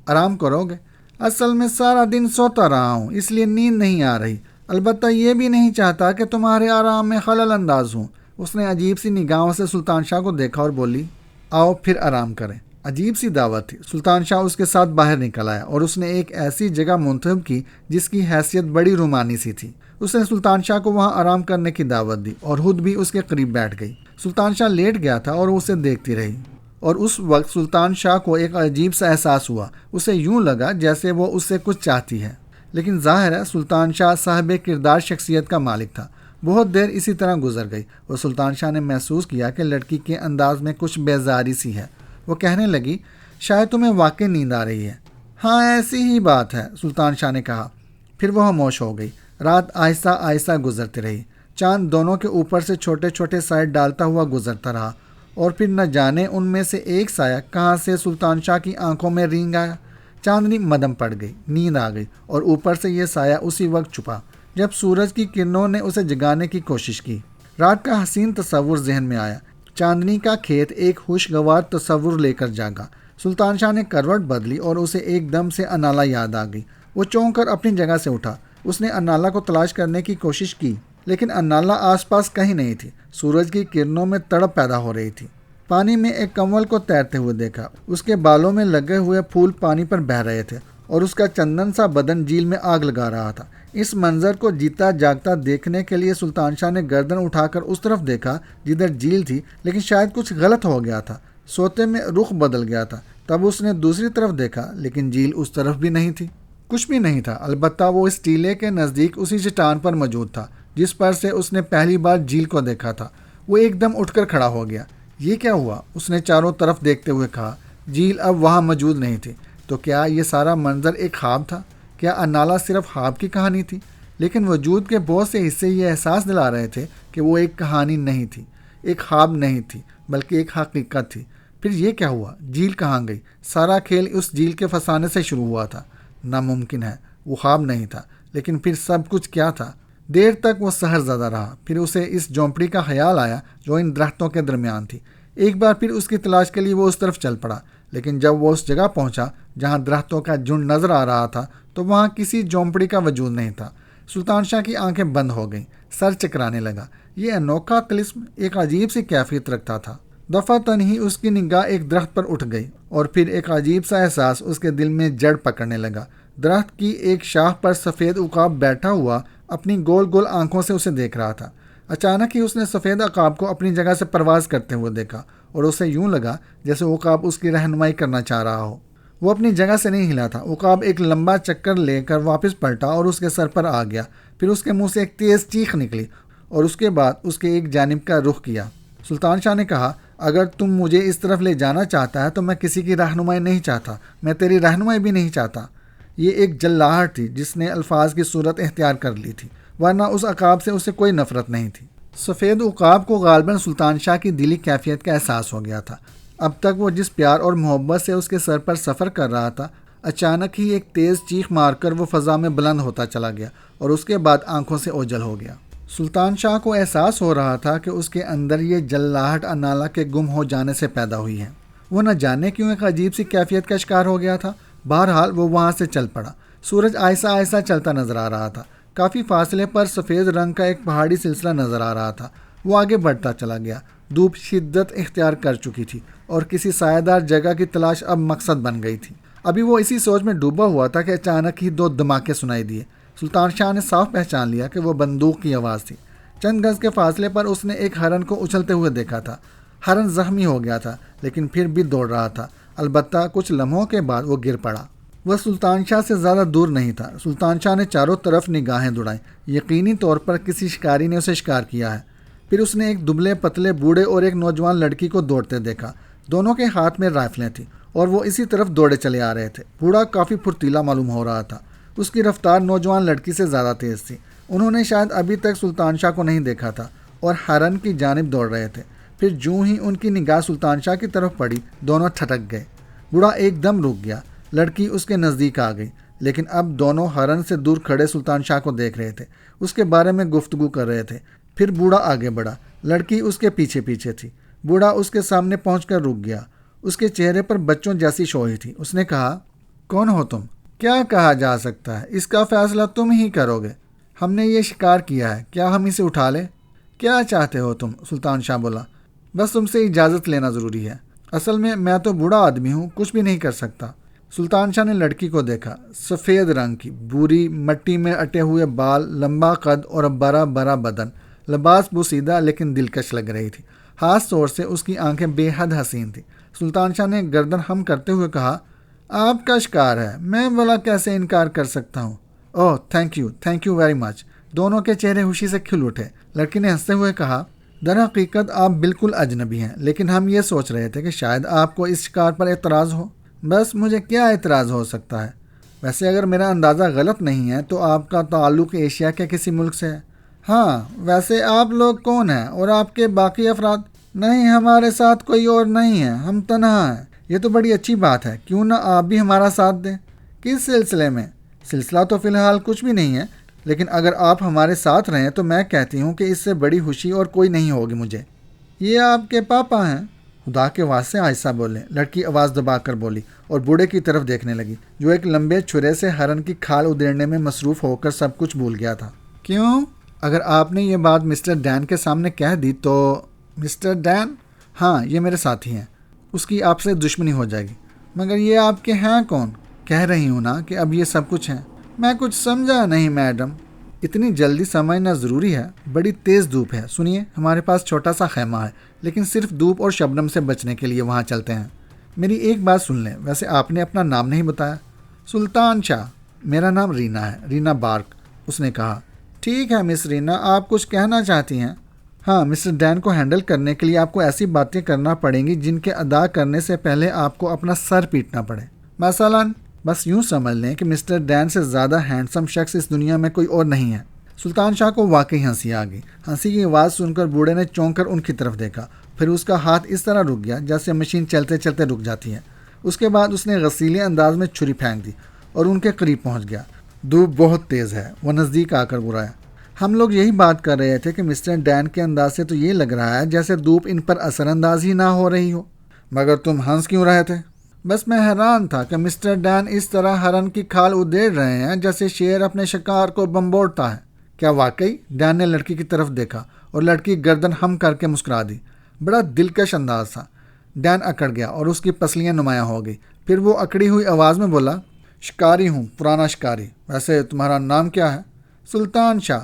آرام کرو گے؟ اصل میں سارا دن سوتا رہا ہوں، اس لیے نیند نہیں آ رہی، البتہ یہ بھی نہیں چاہتا کہ تمہارے آرام میں خلل انداز ہوں۔ اس نے عجیب سی نگاہوں سے سلطان شاہ کو دیکھا اور بولی، آؤ پھر آرام کریں۔ عجیب سی دعوت تھی۔ سلطان شاہ اس کے ساتھ باہر نکل آیا اور اس نے ایک ایسی جگہ منتخب کی جس کی حیثیت بڑی رومانی سی تھی۔ اس نے سلطان شاہ کو وہاں آرام کرنے کی دعوت دی اور خود بھی اس کے قریب بیٹھ گئی۔ سلطان شاہ لیٹ گیا تھا اور اسے دیکھتی رہی، اور اس وقت سلطان شاہ کو ایک عجیب سا احساس ہوا۔ اسے یوں لگا جیسے وہ اس سے کچھ چاہتی ہے، لیکن ظاہر ہے سلطان شاہ صاحب کردار شخصیت کا مالک تھا۔ بہت دیر اسی طرح گزر گئی اور سلطان شاہ نے محسوس کیا کہ لڑکی کے انداز میں کچھ بیزاری سی ہے۔ وہ کہنے لگی، شاید تمہیں واقعی نیند آ رہی ہے۔ ہاں ایسی ہی بات ہے، سلطان شاہ نے کہا۔ پھر وہ خاموش ہو گئی۔ رات آہستہ آہستہ گزرتی رہی۔ چاند دونوں کے اوپر سے چھوٹے چھوٹے سائے ڈالتا ہوا گزرتا رہا، اور پھر نہ جانے ان میں سے ایک سایہ کہاں سے سلطان شاہ کی آنکھوں میں رینگ آیا۔ چاندنی مدھم پڑ گئی، نیند آ گئی، اور اوپر سے یہ سایہ اسی وقت چھپا جب سورج کی کرنوں نے اسے جگانے کی کوشش کی۔ رات کا حسین تصور ذہن میں آیا۔ چاندنی کا کھیت ایک خوشگوار تصور لے کر جاگا۔ سلطان شاہ نے کروٹ بدلی اور اسے ایک دم سے انالا یاد آ گئی۔ وہ چونک کر اپنی جگہ سے اٹھا۔ اس نے انالا کو تلاش کرنے کی کوشش کی، لیکن انالا آس پاس کہیں نہیں تھی۔ سورج کی کرنوں میں تڑپ پیدا ہو رہی تھی۔ پانی میں ایک کنول کو تیرتے ہوئے دیکھا۔ اس کے بالوں میں لگے ہوئے پھول پانی پر بہہ رہے تھے، اور اس کا چندن سا بدن جھیل میں آگ لگا رہا تھا۔ اس منظر کو جیتا جاگتا دیکھنے کے لیے سلطان شاہ نے گردن اٹھا کر اس طرف دیکھا جدھر جھیل تھی، لیکن شاید کچھ غلط ہو گیا تھا۔ سوتے میں رخ بدل گیا تھا۔ تب اس نے دوسری طرف دیکھا، لیکن جھیل اس طرف بھی نہیں تھی۔ کچھ بھی نہیں تھا، البتہ وہ اس ٹیلے کے نزدیک اسی چٹان پر موجود تھا جس پر سے اس نے پہلی بار جھیل کو دیکھا تھا۔ وہ ایک دم اٹھ کر کھڑا ہو گیا۔ یہ کیا ہوا؟ اس نے چاروں طرف دیکھتے ہوئے کہا۔ جھیل اب وہاں موجود نہیں تھی۔ تو کیا یہ سارا منظر ایک خواب تھا؟ کیا انالا صرف خواب کی کہانی تھی؟ لیکن وجود کے بہت سے حصے یہ احساس دلا رہے تھے کہ وہ ایک کہانی نہیں تھی، ایک خواب نہیں تھی، بلکہ ایک حقیقت تھی۔ پھر یہ کیا ہوا؟ جھیل کہاں گئی؟ سارا کھیل اس جھیل کے فسانے سے شروع ہوا تھا۔ ناممکن ہے، وہ خواب نہیں تھا۔ لیکن پھر سب کچھ کیا تھا؟ دیر تک وہ سحر زدہ رہا۔ پھر اسے اس جھونپڑی کا خیال آیا جو ان درختوں کے درمیان تھی۔ ایک بار پھر اس کی تلاش کے لیے وہ اس طرف چل پڑا، لیکن جب وہ اس جگہ پہنچا جہاں درختوں کا جھنڈ نظر آ رہا تھا تو وہاں کسی جھونپڑی کا وجود نہیں تھا۔ سلطان شاہ کی آنکھیں بند ہو گئیں، سر چکرانے لگا۔ یہ انوکھا طلسم ایک عجیب سی کیفیت رکھتا تھا۔ دفعتاً ہی اس کی نگاہ ایک درخت پر اٹھ گئی، اور پھر ایک عجیب سا احساس اس کے دل میں جڑ پکڑنے لگا۔ درخت کی ایک شاخ پر سفید عقاب بیٹھا ہوا اپنی گول گول آنکھوں سے اسے دیکھ رہا تھا۔ اچانک ہی اس نے سفید عقاب کو اپنی جگہ سے پرواز کرتے ہوئے دیکھا، اور اسے یوں لگا جیسے عقاب اس کی رہنمائی کرنا چاہ رہا ہو۔ وہ اپنی جگہ سے نہیں ہلا تھا۔ عقاب ایک لمبا چکر لے کر واپس پلٹا اور اس کے سر پر آ گیا۔ پھر اس کے منہ سے ایک تیز چیخ نکلی، اور اس کے بعد اس کے ایک جانب کا رخ کیا۔ سلطان شاہ نے کہا، اگر تم مجھے اس طرف لے جانا چاہتا ہے تو میں کسی کی رہنمائی نہیں چاہتا، میں تیری رہنمائی بھی نہیں چاہتا۔ یہ ایک جلاہٹ تھی جس نے الفاظ کی صورت اختیار کر لی تھی، ورنہ اس عقاب سے اسے کوئی نفرت نہیں تھی۔ سفید عقاب کو غالباً سلطان شاہ کی دلی کیفیت کا احساس ہو گیا تھا۔ اب تک وہ جس پیار اور محبت سے اس کے سر پر سفر کر رہا تھا، اچانک ہی ایک تیز چیخ مار کر وہ فضا میں بلند ہوتا چلا گیا، اور اس کے بعد آنکھوں سے اوجھل ہو گیا۔ سلطان شاہ کو احساس ہو رہا تھا کہ اس کے اندر یہ جلاہٹ انالا کے گم ہو جانے سے پیدا ہوئی ہے۔ وہ نہ جانے کیوں ایک عجیب سی کیفیت کا شکار ہو گیا تھا۔ بہرحال وہ وہاں سے چل پڑا۔ سورج آہستہ آہستہ چلتا نظر آ رہا تھا۔ کافی فاصلے پر سفید رنگ کا ایک پہاڑی سلسلہ نظر آ رہا تھا۔ وہ آگے بڑھتا چلا گیا۔ دھوپ شدت اختیار کر چکی تھی، اور کسی سایہ دار جگہ کی تلاش اب مقصد بن گئی تھی۔ ابھی وہ اسی سوچ میں ڈوبا ہوا تھا کہ اچانک ہی دو دھماکے سنائی دیے۔ سلطان شاہ نے صاف پہچان لیا کہ وہ بندوق کی آواز تھی۔ چند گز کے فاصلے پر اس نے ایک ہرن کو اچھلتے ہوئے دیکھا تھا۔ ہرن زخمی ہو گیا تھا، لیکن پھر بھی دوڑ رہا تھا۔ البتہ کچھ لمحوں کے بعد وہ گر پڑا۔ وہ سلطان شاہ سے زیادہ دور نہیں تھا۔ سلطان شاہ نے چاروں طرف نگاہیں دوڑائیں۔ یقینی طور پر کسی شکاری نے اسے شکار کیا ہے۔ پھر اس نے ایک دبلے پتلے بوڑھے اور ایک نوجوان لڑکی کو دوڑتے دیکھا۔ دونوں کے ہاتھ میں رائفلیں تھیں، اور وہ اسی طرف دوڑے چلے آ رہے تھے۔ بوڑھا کافی پھرتیلا معلوم ہو رہا تھا۔ اس کی رفتار نوجوان لڑکی سے زیادہ تیز تھی۔ انہوں نے شاید ابھی تک سلطان شاہ کو نہیں دیکھا تھا، اور ہرن کی جانب دوڑ رہے تھے۔ پھر جوں ہی ان کی نگاہ سلطان شاہ کی طرف پڑی، دونوں ٹھٹک گئے۔ بوڑھا ایک دم رک گیا۔ لڑکی اس کے نزدیک آ گئی، لیکن اب دونوں ہرن سے دور کھڑے سلطان شاہ کو دیکھ رہے تھے، اس کے بارے میں گفتگو کر رہے تھے۔ پھر بوڑھا آگے بڑھا۔ لڑکی اس کے پیچھے پیچھے تھی۔ بوڑھا اس کے سامنے پہنچ کر رک گیا۔ اس کے چہرے پر بچوں جیسی شوخی تھی۔ اس نے کہا، کون ہو تم؟ کیا کہا جا سکتا ہے، اس کا فیصلہ تم ہی کرو گے۔ ہم نے یہ شکار کیا ہے، کیا ہم اسے اٹھا لیں؟ کیا چاہتے ہو تم؟ سلطان شاہ بولا۔ بس تم سے اجازت لینا ضروری ہے۔ اصل میں تو بوڑھا آدمی ہوں، کچھ بھی نہیں کر سکتا۔ سلطان شاہ نے لڑکی کو دیکھا۔ سفید رنگ کی، بوری مٹی میں اٹے ہوئے بال، لمبا قد اور بڑا بڑا بدن۔ لباس بوسیدہ لیکن دلکش لگ رہی تھی۔ خاص طور سے اس کی آنکھیں بے حد حسین تھیں۔ سلطان شاہ نے گردن خم کرتے ہوئے کہا، آپ کا شکار ہے، میں بھلا کیسے انکار کر سکتا ہوں؟ اوہ تھینک یو ویری مچ۔ دونوں کے چہرے خوشی سے کھل اٹھے۔ لڑکی نے ہنستے ہوئے کہا، در حقیقت آپ بالکل اجنبی ہیں، لیکن ہم یہ سوچ رہے تھے کہ شاید آپ کو اس شکار پر اعتراض ہو۔ بس مجھے کیا اعتراض ہو سکتا ہے؟ ویسے اگر میرا اندازہ غلط نہیں ہے تو آپ کا تعلق ایشیا کے کسی ملک سے ہے۔ ہاں، ویسے آپ لوگ کون ہیں اور آپ کے باقی افراد؟ نہیں، ہمارے ساتھ کوئی اور نہیں ہے، ہم تنہا ہیں۔ یہ تو بڑی اچھی بات ہے، کیوں نہ آپ بھی ہمارا ساتھ دیں؟ کس سلسلے میں؟ سلسلہ تو فی الحال کچھ بھی نہیں ہے، لیکن اگر آپ ہمارے ساتھ رہیں تو میں کہتی ہوں کہ اس سے بڑی خوشی اور کوئی نہیں ہوگی مجھے۔ یہ آپ کے پاپا ہیں؟ خدا کے واسطے آہستہ بولیں، لڑکی آواز دبا کر بولی اور بوڑھے کی طرف دیکھنے لگی، جو ایک لمبے چھرے سے ہرن کی کھال ادھیڑنے میں مصروف ہو کر سب کچھ بھول گیا تھا۔ کیوں؟ اگر آپ نے یہ بات مسٹر ڈین کے سامنے کہہ دی تو… مسٹر ڈین؟ ہاں، یہ میرے ساتھی ہیں، اس کی آپ سے دشمنی ہو جائے گی۔ مگر یہ آپ کے ہیں کون؟ کہہ رہی ہوں نا کہ اب یہ سب کچھ ہیں۔ میں کچھ سمجھا نہیں میڈم۔ اتنی جلدی سمجھنا ضروری ہے؟ بڑی تیز دھوپ ہے، سنیے، ہمارے پاس چھوٹا سا خیمہ ہے، لیکن صرف دھوپ اور شبنم سے بچنے کے لیے وہاں چلتے ہیں۔ میری ایک بات سن لیں، ویسے آپ نے اپنا نام نہیں بتایا۔ سلطان شاہ۔ میرا نام رینا ہے، رینا بارک، اس نے کہا۔ ٹھیک ہے مس رینا، آپ کچھ کہنا چاہتی ہیں؟ ہاں، مسٹر ڈین کو ہینڈل کرنے کے لیے آپ کو ایسی باتیں کرنا پڑیں گی جن کے ادا کرنے سے پہلے آپ کو اپنا سر پیٹنا پڑے۔ مثلاً بس یوں سمجھ لیں کہ مسٹر ڈین سے زیادہ ہینڈسم شخص اس دنیا میں کوئی اور نہیں ہے۔ سلطان شاہ کو واقعی ہنسی آ گئی۔ ہنسی کی آواز سن کر بوڑھے نے چونک کر ان کی طرف دیکھا، پھر اس کا ہاتھ اس طرح رک گیا جیسے مشین چلتے چلتے رک جاتی ہے۔ اس کے بعد اس نے غسیلے انداز میں چھری پھینک دی اور ان کے قریب پہنچ گیا۔ دھوپ بہت تیز ہے، وہ نزدیک آ کر برایا۔ ہم لوگ یہی بات کر رہے تھے کہ مسٹر ڈین کے انداز سے تو یہ لگ رہا ہے جیسے دھوپ ان پر اثر انداز ہی نہ ہو رہی ہو۔ مگر تم ہنس کیوں رہے تھے؟ بس میں حیران تھا کہ مسٹر ڈین اس طرح ہرن کی کھال ادھیڑ رہے ہیں جیسے شیر اپنے شکار کو بمبوڑتا ہے۔ کیا واقعی؟ ڈین نے لڑکی کی طرف دیکھا اور لڑکی گردن ہم کر کے مسکرا دی۔ بڑا دلکش انداز تھا۔ ڈین اکڑ گیا اور اس کی پسلیاں نمایاں ہو گئی۔ پھر وہ اکڑی ہوئی آواز میں بولا، شکاری ہوں، پرانا شکاری۔ ویسے تمہارا نام کیا ہے؟ سلطان شاہ۔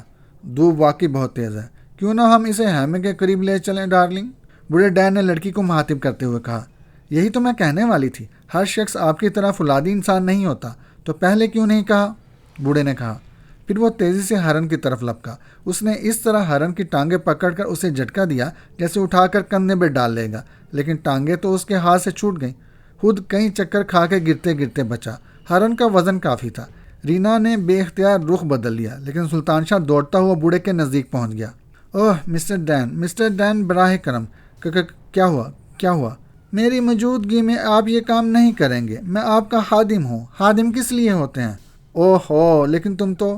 دھوپ واقعی بہت تیز ہے، کیوں نہ ہم اسے خیمے کے قریب لے چلیں ڈارلنگ؟ بوڑھے ڈین نے لڑکی کو مخاطب کرتے ہوئے کہا۔ یہی تو میں کہنے والی تھی، ہر شخص آپ کی طرح فولادی انسان نہیں ہوتا، تو پہلے کیوں نہیں کہا؟ بوڑھے نے کہا۔ پھر وہ تیزی سے ہرن کی طرف لپکا۔ اس نے اس طرح ہرن کی ٹانگیں پکڑ کر اسے جھٹکا دیا جیسے اٹھا کر کندھے پہ ڈال لے گا، لیکن ٹانگیں تو اس کے ہاتھ سے چھوٹ گئیں۔ خود کئی چکر کھا کے گرتے گرتے بچا۔ ہرن کا وزن کافی تھا۔ رینا نے بے اختیار رخ بدل لیا، لیکن سلطان شاہ دوڑتا ہوا بوڑھے کے نزدیک پہنچ گیا۔ اوہ مسٹر ڈین براہ کرم، کیا ہوا؟ میری موجودگی میں آپ یہ کام نہیں کریں گے، میں آپ کا خادم ہوں۔ خادم کس لیے ہوتے ہیں؟ اوہ ہو، لیکن تم تو…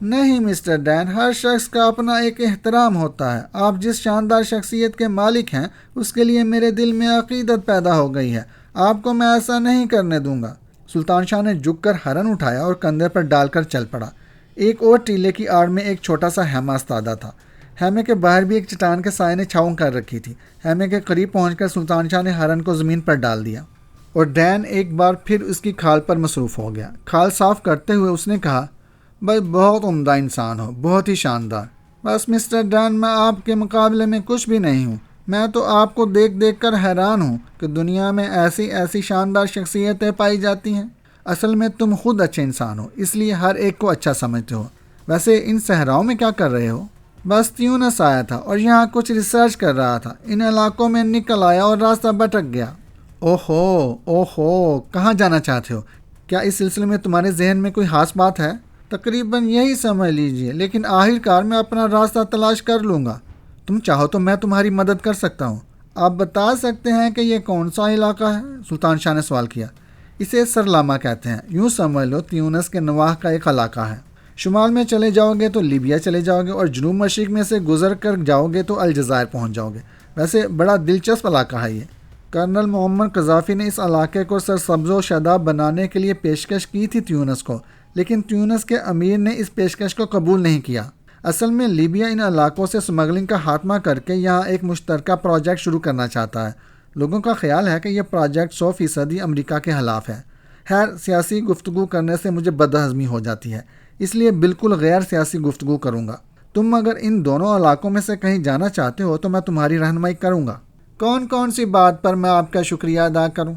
نہیں مسٹر ڈین، ہر شخص کا اپنا ایک احترام ہوتا ہے۔ آپ جس شاندار شخصیت کے مالک ہیں اس کے لیے میرے دل میں عقیدت پیدا ہو گئی ہے۔ آپ کو میں ایسا نہیں کرنے دوں گا۔ سلطان شاہ نے جھک کر ہرن اٹھایا اور کندھے پر ڈال کر چل پڑا۔ ایک اور ٹیلے کی آڑ میں ایک چھوٹا سا خیمہ استادہ تھا۔ خیمے کے باہر بھی ایک چٹان کے سائے نے چھاؤں کر رکھی تھی۔ خیمے کے قریب پہنچ کر سلطان شاہ نے ہرن کو زمین پر ڈال دیا اور ڈین ایک بار پھر اس کی کھال پر مصروف ہو گیا۔ کھال صاف کرتے ہوئے اس نے کہا، بھائی بہت عمدہ انسان ہو، بہت ہی شاندار۔ بس مسٹر ڈین، میں آپ کے مقابلے میں کچھ بھی نہیں ہوں۔ میں تو آپ کو دیکھ دیکھ کر حیران ہوں کہ دنیا میں ایسی شاندار شخصیتیں پائی جاتی ہیں۔ اصل میں تم خود اچھے انسان ہو، اس لیے ہر ایک کو اچھا سمجھتے ہو۔ ویسے ان صحراؤں میں کیا کر رہے ہو؟ بس تیونس آیا تھا اور یہاں کچھ ریسرچ کر رہا تھا۔ ان علاقوں میں نکل آیا اور راستہ بھٹک گیا۔ اوہو، کہاں جانا چاہتے ہو؟ کیا اس سلسلے میں تمہارے ذہن میں کوئی خاص بات ہے؟ تقریباً یہی سمجھ لیجئے، لیکن آخرکار میں اپنا راستہ تلاش کر لوں گا۔ تم چاہو تو میں تمہاری مدد کر سکتا ہوں۔ آپ بتا سکتے ہیں کہ یہ کون سا علاقہ ہے؟ سلطان شاہ نے سوال کیا۔ اسے سرلاما کہتے ہیں، یوں سمجھ لو تیونس کے نواح کا ایک علاقہ ہے۔ شمال میں چلے جاؤ گے تو لیبیا چلے جاؤ گے اور جنوب مشرق میں سے گزر کر جاؤ گے تو الجزائر پہنچ جاؤ گے۔ ویسے بڑا دلچسپ علاقہ ہے یہ۔ کرنل محمد قذافی نے اس علاقے کو سرسبز و شاداب بنانے کے لیے پیشکش کی تھی تیونس کو، لیکن تیونس کے امیر نے اس پیشکش کو قبول نہیں کیا۔ اصل میں لیبیا ان علاقوں سے سمگلنگ کا خاتمہ کر کے یہاں ایک مشترکہ پروجیکٹ شروع کرنا چاہتا ہے۔ لوگوں کا خیال ہے کہ یہ پروجیکٹ 100% امریکہ کے خلاف ہے۔ خیر، سیاسی گفتگو کرنے سے مجھے بدہضمی ہو جاتی ہے، اس لیے بالکل غیر سیاسی گفتگو کروں گا۔ تم اگر ان دونوں علاقوں میں سے کہیں جانا چاہتے ہو تو میں تمہاری رہنمائی کروں گا۔ کون سی بات پر میں آپ کا شکریہ ادا کروں؟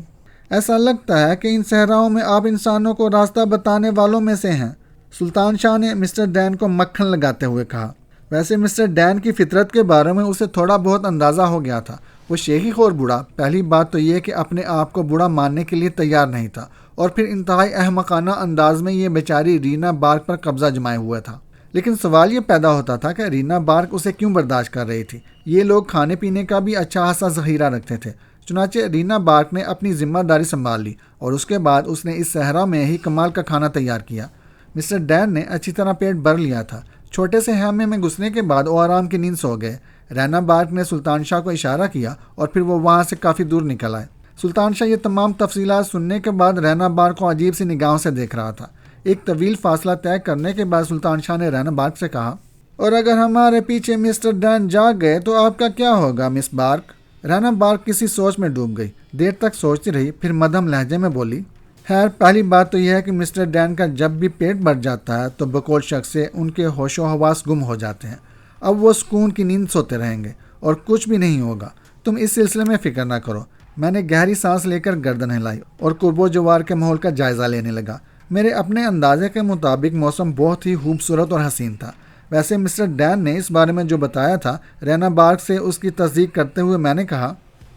ایسا لگتا ہے کہ ان صحراؤں میں آپ انسانوں کو راستہ بتانے والوں میں سے ہیں۔ سلطان شاہ نے مسٹر ڈین کو مکھن لگاتے ہوئے کہا۔ ویسے مسٹر ڈین کی فطرت کے بارے میں اسے تھوڑا بہت اندازہ ہو گیا تھا۔ وہ شیخی خور بوڑھا پہلی بات تو یہ کہ اپنے آپ کو بوڑھا ماننے کے لیے تیار نہیں تھا، اور پھر انتہائی احمقانہ انداز میں یہ بیچاری رینا بارک پر قبضہ جمائے ہوا تھا۔ لیکن سوال یہ پیدا ہوتا تھا کہ رینا بارک اسے کیوں برداشت کر رہی تھی؟ یہ لوگ کھانے پینے کا بھی اچھا خاصا ذخیرہ رکھتے تھے۔ چنانچہ رینا بارک نے اپنی ذمہ داری سنبھال لی اور اس کے بعد اس نے اس صحرا میں ہی کمال کا کھانا تیار کیا۔ مسٹر ڈین نے اچھی طرح پیٹ بھر لیا تھا۔ چھوٹے سے خیمے میں گھسنے کے بعد وہ آرام کی نیند سو گئے۔ رینا بارک نے سلطان شاہ کو اشارہ کیا اور پھر وہ وہاں سے کافی دور نکل آئے۔ سلطان شاہ یہ تمام تفصیلات سننے کے بعد رینا بارک کو عجیب سی نگاہوں سے دیکھ رہا تھا۔ ایک طویل فاصلہ طے کرنے کے بعد سلطان شاہ نے رینا بارک سے کہا، اور اگر ہمارے پیچھے مسٹر ڈین جاگ گئے تو آپ کا کیا ہوگا مس بارک؟ رینا بارک کسی سوچ میں ڈوب گئی، دیر تک سوچتی رہی، پھر مدھم لہجے میں بولی، خیر پہلی بات تو یہ ہے کہ مسٹر ڈین کا جب بھی پیٹ بھر جاتا ہے تو بقول شخص سے ان کے ہوش و حواس گم ہو جاتے ہیں۔ اب وہ سکون کی نیند سوتے رہیں گے اور کچھ بھی نہیں ہوگا۔ تم اس سلسلے میں فکر نہ کرو۔ میں نے گہری سانس لے کر گردن ہلائی اور قرب و جوار کے ماحول کا جائزہ لینے لگا۔ میرے اپنے اندازے کے مطابق موسم بہت ہی خوبصورت اور حسین تھا۔ ویسے مسٹر ڈین نے اس بارے میں جو بتایا تھا، رینا بارک سے اس کی تصدیق کرتے ہوئے میں نے کہا،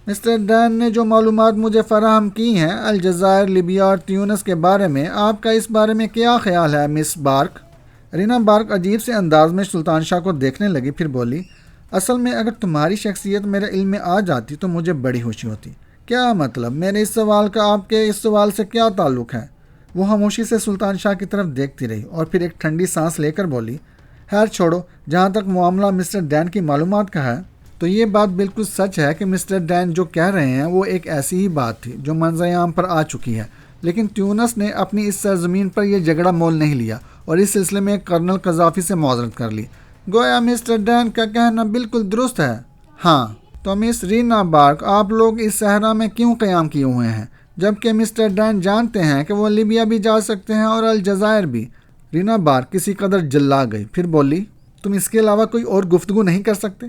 مسٹر ڈین نے جو معلومات مجھے فراہم کی ہیں الجزائر، لیبیا اور تیونس کے بارے میں، آپ کا اس بارے میں کیا خیال ہے مس بارک؟ رینا بارک عجیب سے انداز میں سلطان شاہ کو دیکھنے لگی، پھر بولی، اصل میں اگر تمہاری شخصیت میرے علم میں آ جاتی تو مجھے بڑی خوشی ہوتی۔ کیا مطلب؟ میرے اس سوال کا آپ کے اس سوال سے کیا تعلق ہے؟ وہ خاموشی سے سلطان شاہ کی طرف دیکھتی رہی اور پھر ایک ٹھنڈی سانس لے کر بولی، خیر چھوڑو، جہاں تک معاملہ مسٹر ڈین کی معلومات کا ہے تو یہ بات بالکل سچ ہے کہ مسٹر ڈین جو کہہ رہے ہیں وہ ایک ایسی ہی بات تھی جو منظر عام پر آ چکی ہے، لیکن تیونس نے اپنی اس سرزمین پر یہ جھگڑا مول نہیں لیا اور اس سلسلے میں کرنل قذافی سے معذرت کر لی۔ گویا مسٹر ڈین کا کہنا بالکل درست ہے۔ ہاں، تو مس رینا بارک، آپ لوگ اس صحرا میں کیوں قیام کیے ہوئے ہیں جبکہ مسٹر ڈین جانتے ہیں کہ وہ لیبیا بھی جا سکتے ہیں اور الجزائر بھی؟ رینا بارک کسی قدر جلا گئی، پھر بولی، تم اس کے علاوہ کوئی اور گفتگو نہیں کر سکتے؟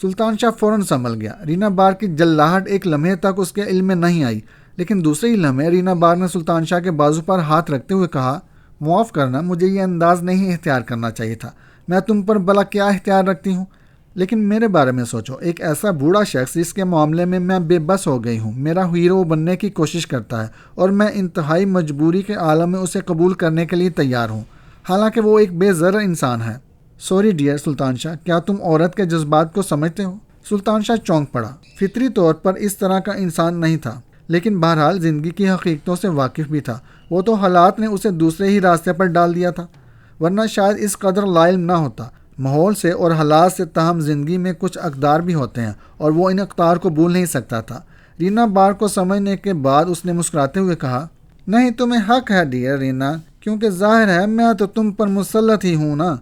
سلطان شاہ فوراً سنبھل گیا۔ رینا بارک کی جلاہٹ ایک لمحے تک اس کے علم میں نہیں آئی، لیکن دوسرے ہی لمحے رینا بارک نے سلطان شاہ کے بازو پر ہاتھ رکھتے ہوئے کہا، معاف کرنا، مجھے یہ انداز نہیں اختیار کرنا چاہیے تھا۔ میں تم پر بلا کیا اختیار رکھتی ہوں؟ لیکن میرے بارے میں سوچو، ایک ایسا بوڑھا شخص جس کے معاملے میں بے بس ہو گئی ہوں، میرا ہیرو بننے کی کوشش کرتا ہے اور میں انتہائی مجبوری کے عالم میں اسے قبول کرنے کے لیے تیار ہوں، حالانکہ وہ ایک بے ضرر انسان ہے۔ سوری ڈیئر سلطان شاہ، کیا تم عورت کے جذبات کو سمجھتے ہو؟ سلطان شاہ چونک پڑا۔ فطری طور پر اس طرح کا انسان نہیں تھا، لیکن بہرحال زندگی کی حقیقتوں سے واقف بھی تھا۔ وہ تو حالات نے اسے دوسرے ہی راستے پر ڈال دیا تھا، ورنہ شاید اس قدر لاعلم نہ ہوتا۔ ماحول سے اور حالات سے، تاہم زندگی میں کچھ اقدار بھی ہوتے ہیں اور وہ ان اقدار کو بھول نہیں سکتا تھا۔ رینا بارک کو سمجھنے کے بعد اس نے مسکراتے ہوئے کہا، نہیں، تمہیں حق ہے ڈیئر رینا، کیونکہ ظاہر ہے میں تو تم پر مسلط ہی ہوں نا،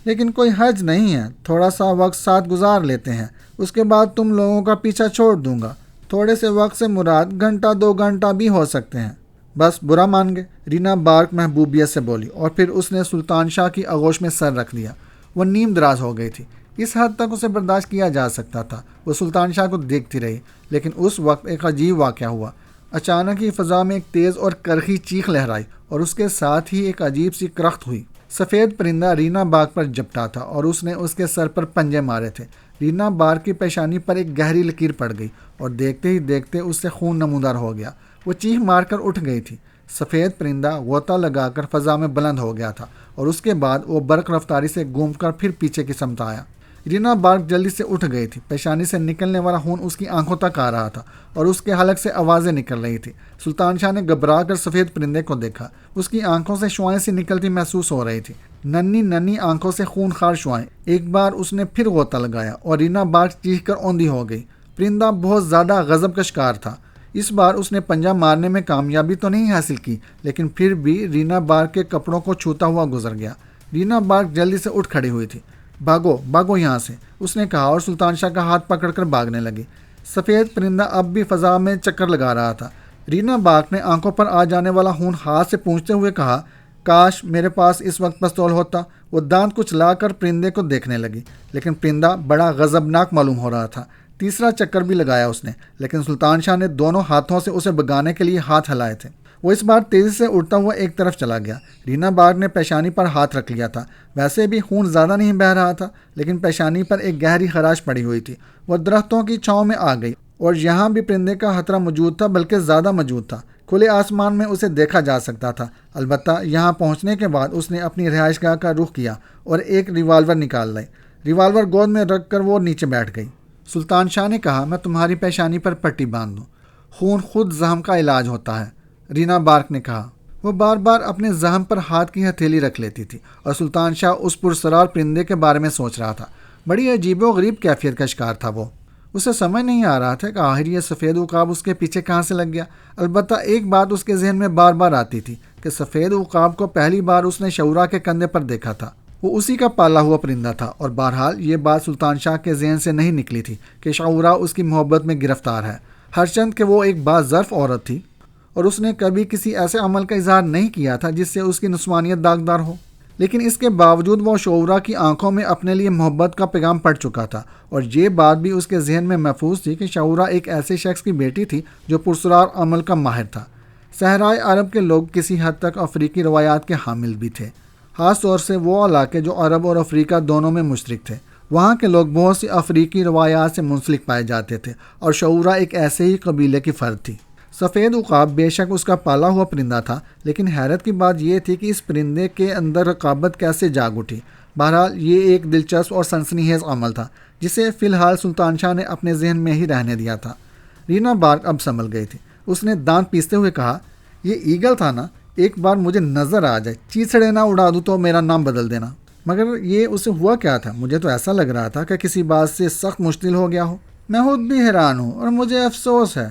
لیکن کوئی حرج نہیں ہے، تھوڑا سا وقت ساتھ گزار لیتے ہیں، اس کے بعد تم لوگوں کا پیچھا چھوڑ دوں گا۔ تھوڑے سے وقت سے مراد گھنٹہ 2 گھنٹہ بھی ہو سکتے ہیں، بس برا مان گئے، رینا بارک محبوبیت سے بولی، اور پھر اس نے سلطان شاہ کی آغوش میں سر رکھ دیا۔ وہ نیم دراز ہو گئی تھی، اس حد تک اسے برداشت کیا جا سکتا تھا۔ وہ سلطان شاہ کو دیکھتی رہی، لیکن اس وقت ایک عجیب واقعہ ہوا۔ اچانک ہی فضا میں ایک تیز اور کرخی چیخ لہرائی اور اس کے ساتھ ہی ایک عجیب سی کرخت ہوئی۔ سفید پرندہ رینا بارک پر جپٹا تھا اور اس نے اس کے سر پر پنجے مارے تھے۔ رینا بارک کی پیشانی پر ایک گہری لکیر پڑ گئی اور دیکھتے ہی دیکھتے اس سے خون نمودار ہو گیا۔ وہ چیخ مار کر اٹھ گئی تھی۔ سفید پرندہ غوطہ لگا کر فضا میں بلند ہو گیا تھا اور اس کے بعد وہ برق رفتاری سے گھوم کر پھر پیچھے کی سمت آیا۔ رینا بارک جلدی سے اٹھ گئی تھی۔ پیشانی سے نکلنے والا خون اس کی آنکھوں تک آ رہا تھا اور اس کے حلق سے آوازیں نکل رہی تھی۔ سلطان شاہ نے گھبرا کر سفید پرندے کو دیکھا۔ اس کی آنکھوں سے شعائیں سی نکلتی محسوس ہو رہی تھی، ننھی ننھی آنکھوں سے خون خار شعائیں۔ ایک بار اس نے پھر غوطہ لگایا اور رینا بارک چیخ کر اوندھی ہو گئی۔ پرندہ بہت زیادہ غضب کا شکار تھا۔ اس بار اس نے پنجہ مارنے میں کامیابی تو نہیں حاصل کی، لیکن پھر بھی رینا بارک کے کپڑوں کو چھوتا ہوا گزر گیا۔ رینا بارک جلدی سے اٹھ کھڑی ہوئی تھی۔ بھاگو بھاگو یہاں سے، اس نے کہا اور سلطان شاہ کا ہاتھ پکڑ کر بھاگنے لگی۔ سفید پرندہ اب بھی فضا میں چکر لگا رہا تھا۔ رینا بارک نے آنکھوں پر آ جانے والا خون ہاتھ سے پونچھتے ہوئے کہا، کاش میرے پاس اس وقت پستول ہوتا۔ وہ دانت کچھ لا کر پرندے کو دیکھنے لگی، لیکن پرندہ بڑا غضبناک معلوم ہو رہا تھا۔ تیسرا چکر بھی لگایا اس نے، لیکن سلطان شاہ نے دونوں ہاتھوں سے اسے بھگانے کے لیے ہاتھ ہلائے تھے۔ وہ اس بار تیزی سے اڑتا ہوا ایک طرف چلا گیا۔ رینا بارک نے پیشانی پر ہاتھ رکھ لیا تھا۔ ویسے بھی خون زیادہ نہیں بہہ رہا تھا، لیکن پیشانی پر ایک گہری خراش پڑی ہوئی تھی۔ وہ درختوں کی چھاؤں میں آ گئی اور یہاں بھی پرندے کا خطرہ موجود تھا، بلکہ زیادہ موجود تھا۔ کھلے آسمان میں اسے دیکھا جا سکتا تھا۔ البتہ یہاں پہنچنے کے بعد اس نے اپنی رہائش گاہ کا رخ کیا اور ایک ریوالور نکال لائی۔ ریوالور گود میں رکھ کر وہ نیچے بیٹھ گئی۔ سلطان شاہ نے کہا، میں تمہاری پیشانی پر پٹی باندھ دوں، خون خود زخم کا علاج ہوتا ہے، رینا بارک نے کہا۔ وہ بار بار اپنے زخم پر ہاتھ کی ہتھیلی رکھ لیتی تھی اور سلطان شاہ اس پرسرار پرندے کے بارے میں سوچ رہا تھا۔ بڑی عجیب و غریب کیفیت کا شکار تھا وہ۔ اسے سمجھ نہیں آ رہا تھا کہ آخر یہ سفید عقاب اس کے پیچھے کہاں سے لگ گیا۔ البتہ ایک بات اس کے ذہن میں بار بار آتی تھی کہ سفید عقاب کو پہلی بار اس نے شعورا کے کندھے پر دیکھا تھا۔ وہ اسی کا پالا ہوا پرندہ تھا، اور بہرحال یہ بات سلطان شاہ کے ذہن سے نہیں نکلی تھی کہ شعورا اس کی محبت میں گرفتار ہے، ہرچند کہ وہ ایک باظرف عورت تھی اور اس نے کبھی کسی ایسے عمل کا اظہار نہیں کیا تھا جس سے اس کی نسوانیت داغدار ہو۔ لیکن اس کے باوجود وہ شعورا کی آنکھوں میں اپنے لیے محبت کا پیغام پڑ چکا تھا، اور یہ بات بھی اس کے ذہن میں محفوظ تھی کہ شعورا ایک ایسے شخص کی بیٹی تھی جو پرسرار عمل کا ماہر تھا۔ صحرائے عرب کے لوگ کسی حد تک افریقی روایات کے حامل بھی تھے، خاص طور سے وہ علاقے جو عرب اور افریقہ دونوں میں مشترک تھے۔ وہاں کے لوگ بہت سی افریقی روایات سے منسلک پائے جاتے تھے، اور شعورا ایک ایسے ہی قبیلے کی فرد تھی۔ سفید عقاب بے شک اس کا پالا ہوا پرندہ تھا، لیکن حیرت کی بات یہ تھی کہ اس پرندے کے اندر رقابت کیسے جاگ اٹھی۔ بہرحال یہ ایک دلچسپ اور سنسنی خیز عمل تھا جسے فی الحال سلطان شاہ نے اپنے ذہن میں ہی رہنے دیا تھا۔ رینا بارک اب سنبھل گئی تھی۔ اس نے دانت پیستے ہوئے کہا، یہ ایگل تھا نا، ایک بار مجھے نظر آ جائے، چیسڑے نہ اڑا دوں تو میرا نام بدل دینا۔ مگر یہ اسے ہوا کیا تھا؟ مجھے تو ایسا لگ رہا تھا کہ کسی بات سے سخت مشکل ہو گیا ہو۔ میں خود بھی حیران ہوں اور مجھے افسوس ہے۔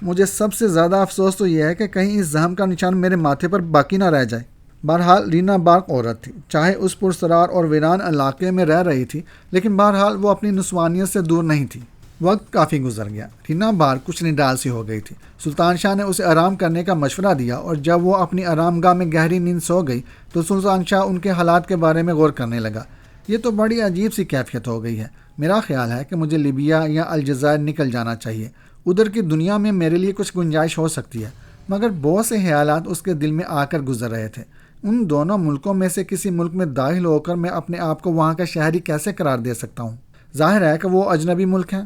مجھے سب سے زیادہ افسوس تو یہ ہے کہ کہیں اس زخم کا نشان میرے ماتھے پر باقی نہ رہ جائے۔ بہرحال رینا بارک عورت تھی، چاہے اس پرسرار اور ویران علاقے میں رہ رہی تھی، لیکن بہرحال وہ اپنی نسوانیت سے دور نہیں تھی۔ وقت کافی گزر گیا۔ رینا بارک کچھ نڈال سی ہو گئی تھی۔ سلطان شاہ نے اسے آرام کرنے کا مشورہ دیا، اور جب وہ اپنی آرام گاہ میں گہری نیند سو گئی تو سلطان شاہ ان کے حالات کے بارے میں غور کرنے لگا۔ یہ تو بڑی عجیب سی کیفیت ہو گئی ہے۔ میرا خیال ہے کہ مجھے لیبیا یا الجزائر نکل جانا چاہیے۔ ادھر کی دنیا میں میرے لیے کچھ گنجائش ہو سکتی ہے۔ مگر بہت سے خیالات اس کے دل میں آ کر گزر رہے تھے۔ ان دونوں ملکوں میں سے کسی ملک میں داخل ہو کر میں اپنے آپ کو وہاں کا شہری کیسے قرار دے سکتا ہوں؟ ظاہر ہے کہ وہ اجنبی ملک ہیں،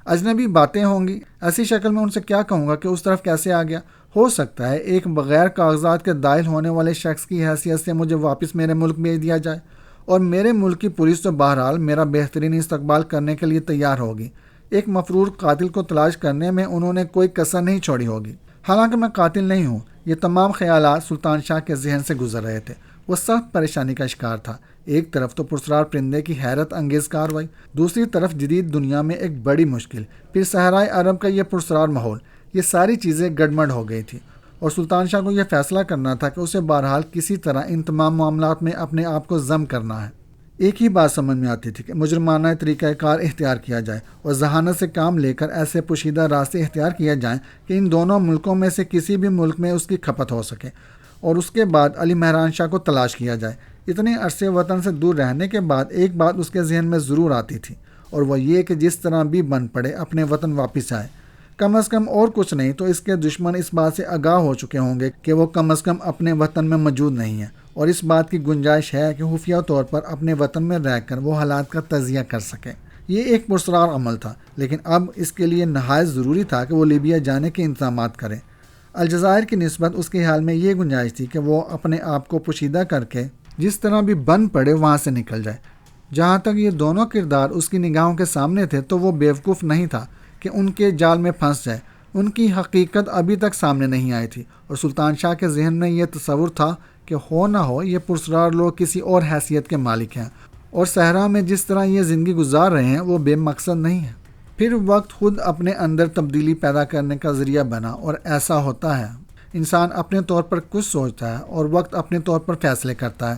اجنبی باتیں ہوں گی۔ ایسی شکل میں ان سے کیا کہوں گا کہ اس طرف کیسے آ گیا؟ ہو سکتا ہے ایک بغیر کاغذات کے داخل ہونے والے شخص کی حیثیت سے مجھے واپس میرے ملک بھیج دیا جائے، اور میرے ملک کی پولیس تو بہرحال میرا بہترین استقبال کرنے کے لیے تیار ہوگی۔ ایک مفرور قاتل کو تلاش کرنے میں انہوں نے کوئی کسر نہیں چھوڑی ہوگی۔ حالانکہ میں قاتل نہیں ہوں۔ یہ تمام خیالات سلطان شاہ کے ذہن سے گزر رہے تھے۔ وہ سخت پریشانی کا شکار تھا۔ ایک طرف تو پرسرار پرندے کی حیرت انگیز کارروائی، دوسری طرف جدید دنیا میں ایک بڑی مشکل، پھر صحرائے عرب کا یہ پرسرار ماحول۔ یہ ساری چیزیں گڑبڑ ہو گئی تھیں، اور سلطان شاہ کو یہ فیصلہ کرنا تھا کہ اسے بہرحال کسی طرح ان تمام معاملات میں اپنے آپ کو ضم کرنا ہے۔ ایک ہی بات سمجھ میں آتی تھی کہ مجرمانہ طریقہ کار اختیار کیا جائے اور ذہانت سے کام لے کر ایسے پوشیدہ راستے اختیار کیے جائیں کہ ان دونوں ملکوں میں سے کسی بھی ملک میں اس کی کھپت ہو سکے، اور اس کے بعد علی مہران شاہ کو تلاش کیا جائے۔ اتنے عرصے وطن سے دور رہنے کے بعد ایک بات اس کے ذہن میں ضرور آتی تھی، اور وہ یہ کہ جس طرح بھی بن پڑے اپنے وطن واپس آئے۔ کم از کم اور کچھ نہیں تو اس کے دشمن اس بات سے آگاہ ہو چکے ہوں گے کہ وہ کم از کم اپنے وطن میں موجود نہیں ہے، اور اس بات کی گنجائش ہے کہ خفیہ طور پر اپنے وطن میں رہ کر وہ حالات کا تجزیہ کر سکے۔ یہ ایک پرسرار عمل تھا، لیکن اب اس کے لیے نہایت ضروری تھا کہ وہ لیبیا جانے کے انتظامات کرے۔ الجزائر کی نسبت اس کے خیال میں یہ گنجائش تھی کہ وہ اپنے آپ کو پوشیدہ کر کے جس طرح بھی بن پڑے وہاں سے نکل جائے۔ جہاں تک یہ دونوں کردار اس کی نگاہوں کے سامنے تھے تو وہ بیوقوف نہیں تھا کہ ان کے جال میں پھنس جائے۔ ان کی حقیقت ابھی تک سامنے نہیں آئی تھی، اور سلطان شاہ کے ذہن میں یہ تصور تھا کہ ہو نہ ہو یہ پرسرار لوگ کسی اور حیثیت کے مالک ہیں، اور صحرا میں جس طرح یہ زندگی گزار رہے ہیں وہ بے مقصد نہیں ہے۔ پھر وقت خود اپنے اندر تبدیلی پیدا کرنے کا ذریعہ بنا، اور ایسا ہوتا ہے۔ انسان اپنے طور پر کچھ سوچتا ہے اور وقت اپنے طور پر فیصلے کرتا ہے،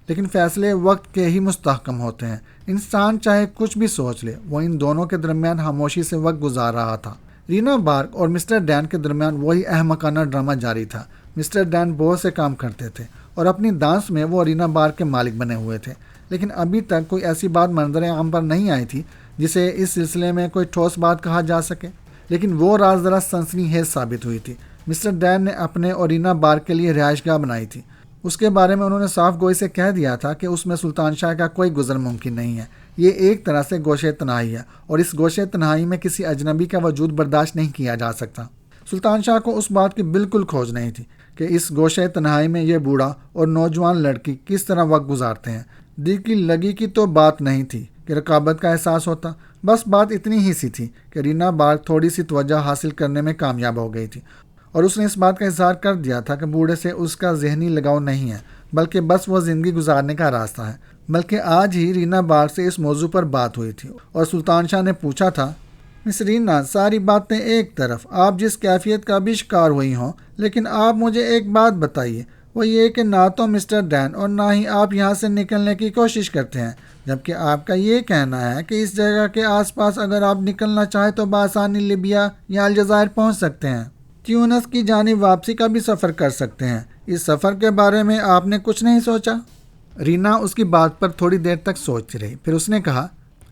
لیکن فیصلے وقت کے ہی مستحکم ہوتے ہیں۔ انسان چاہے کچھ بھی سوچ لے، وہ ان دونوں کے درمیان خاموشی سے وقت گزار رہا تھا۔ رینا بارک اور مسٹر ڈین کے درمیان وہی احمقانہ ڈرامہ جاری تھا۔ مسٹر ڈین بہت سے کام کرتے تھے اور اپنی دانس میں وہ رینا بارک کے مالک بنے ہوئے تھے، لیکن ابھی تک کوئی ایسی بات منظر عام پر نہیں آئی تھی جسے اس سلسلے میں کوئی ٹھوس بات کہا جا سکے۔ لیکن وہ راز ذرا سنسنی خیز ثابت ہوئی تھی۔ مسٹر ڈین نے اپنے اور رینا بارک کے لیے رہائش گاہ بنائی تھی۔ اس کے بارے میں انہوں نے صاف گوئی سے کہہ دیا تھا کہ اس میں سلطان شاہ کا کوئی گزر ممکن نہیں ہے۔ یہ ایک طرح سے گوشے تنہائی ہے اور اس گوشے تنہائی میں کسی اجنبی کا وجود برداشت نہیں کیا جا سکتا۔ سلطان شاہ کو اس بات کی بالکل کھوج نہیں تھی کہ اس گوشے تنہائی میں یہ بوڑھا اور نوجوان لڑکی کس طرح وقت گزارتے ہیں۔ دل کی لگی کی تو بات نہیں تھی کہ رقابت کا احساس ہوتا، بس بات اتنی ہی سی تھی کہ رینا بارک تھوڑی سی توجہ حاصل کرنے میں کامیاب ہو گئی تھی، اور اس نے اس بات کا اظہار کر دیا تھا کہ بوڑھے سے اس کا ذہنی لگاؤ نہیں ہے، بلکہ بس وہ زندگی گزارنے کا راستہ ہے۔ بلکہ آج ہی رینا بارک سے اس موضوع پر بات ہوئی تھی اور سلطان شاہ نے پوچھا تھا، مس رینا، ساری باتیں ایک طرف، آپ جس کیفیت کا بھی شکار ہوئی ہوں، لیکن آپ مجھے ایک بات بتائیے، وہ یہ کہ نہ تو مسٹر ڈین اور نہ ہی آپ یہاں سے نکلنے کی کوشش کرتے ہیں، جبکہ آپ کا یہ کہنا ہے کہ اس جگہ کے آس پاس اگر آپ نکلنا چاہیں تو بآسانی لیبیا یا الجزائر پہنچ سکتے ہیں، تیونس کی جانب واپسی کا بھی سفر کر سکتے ہیں۔ اس سفر کے بارے میں آپ نے کچھ نہیں سوچا؟ رینا اس کی بات پر تھوڑی دیر تک سوچتی رہی، پھر اس نے کہا،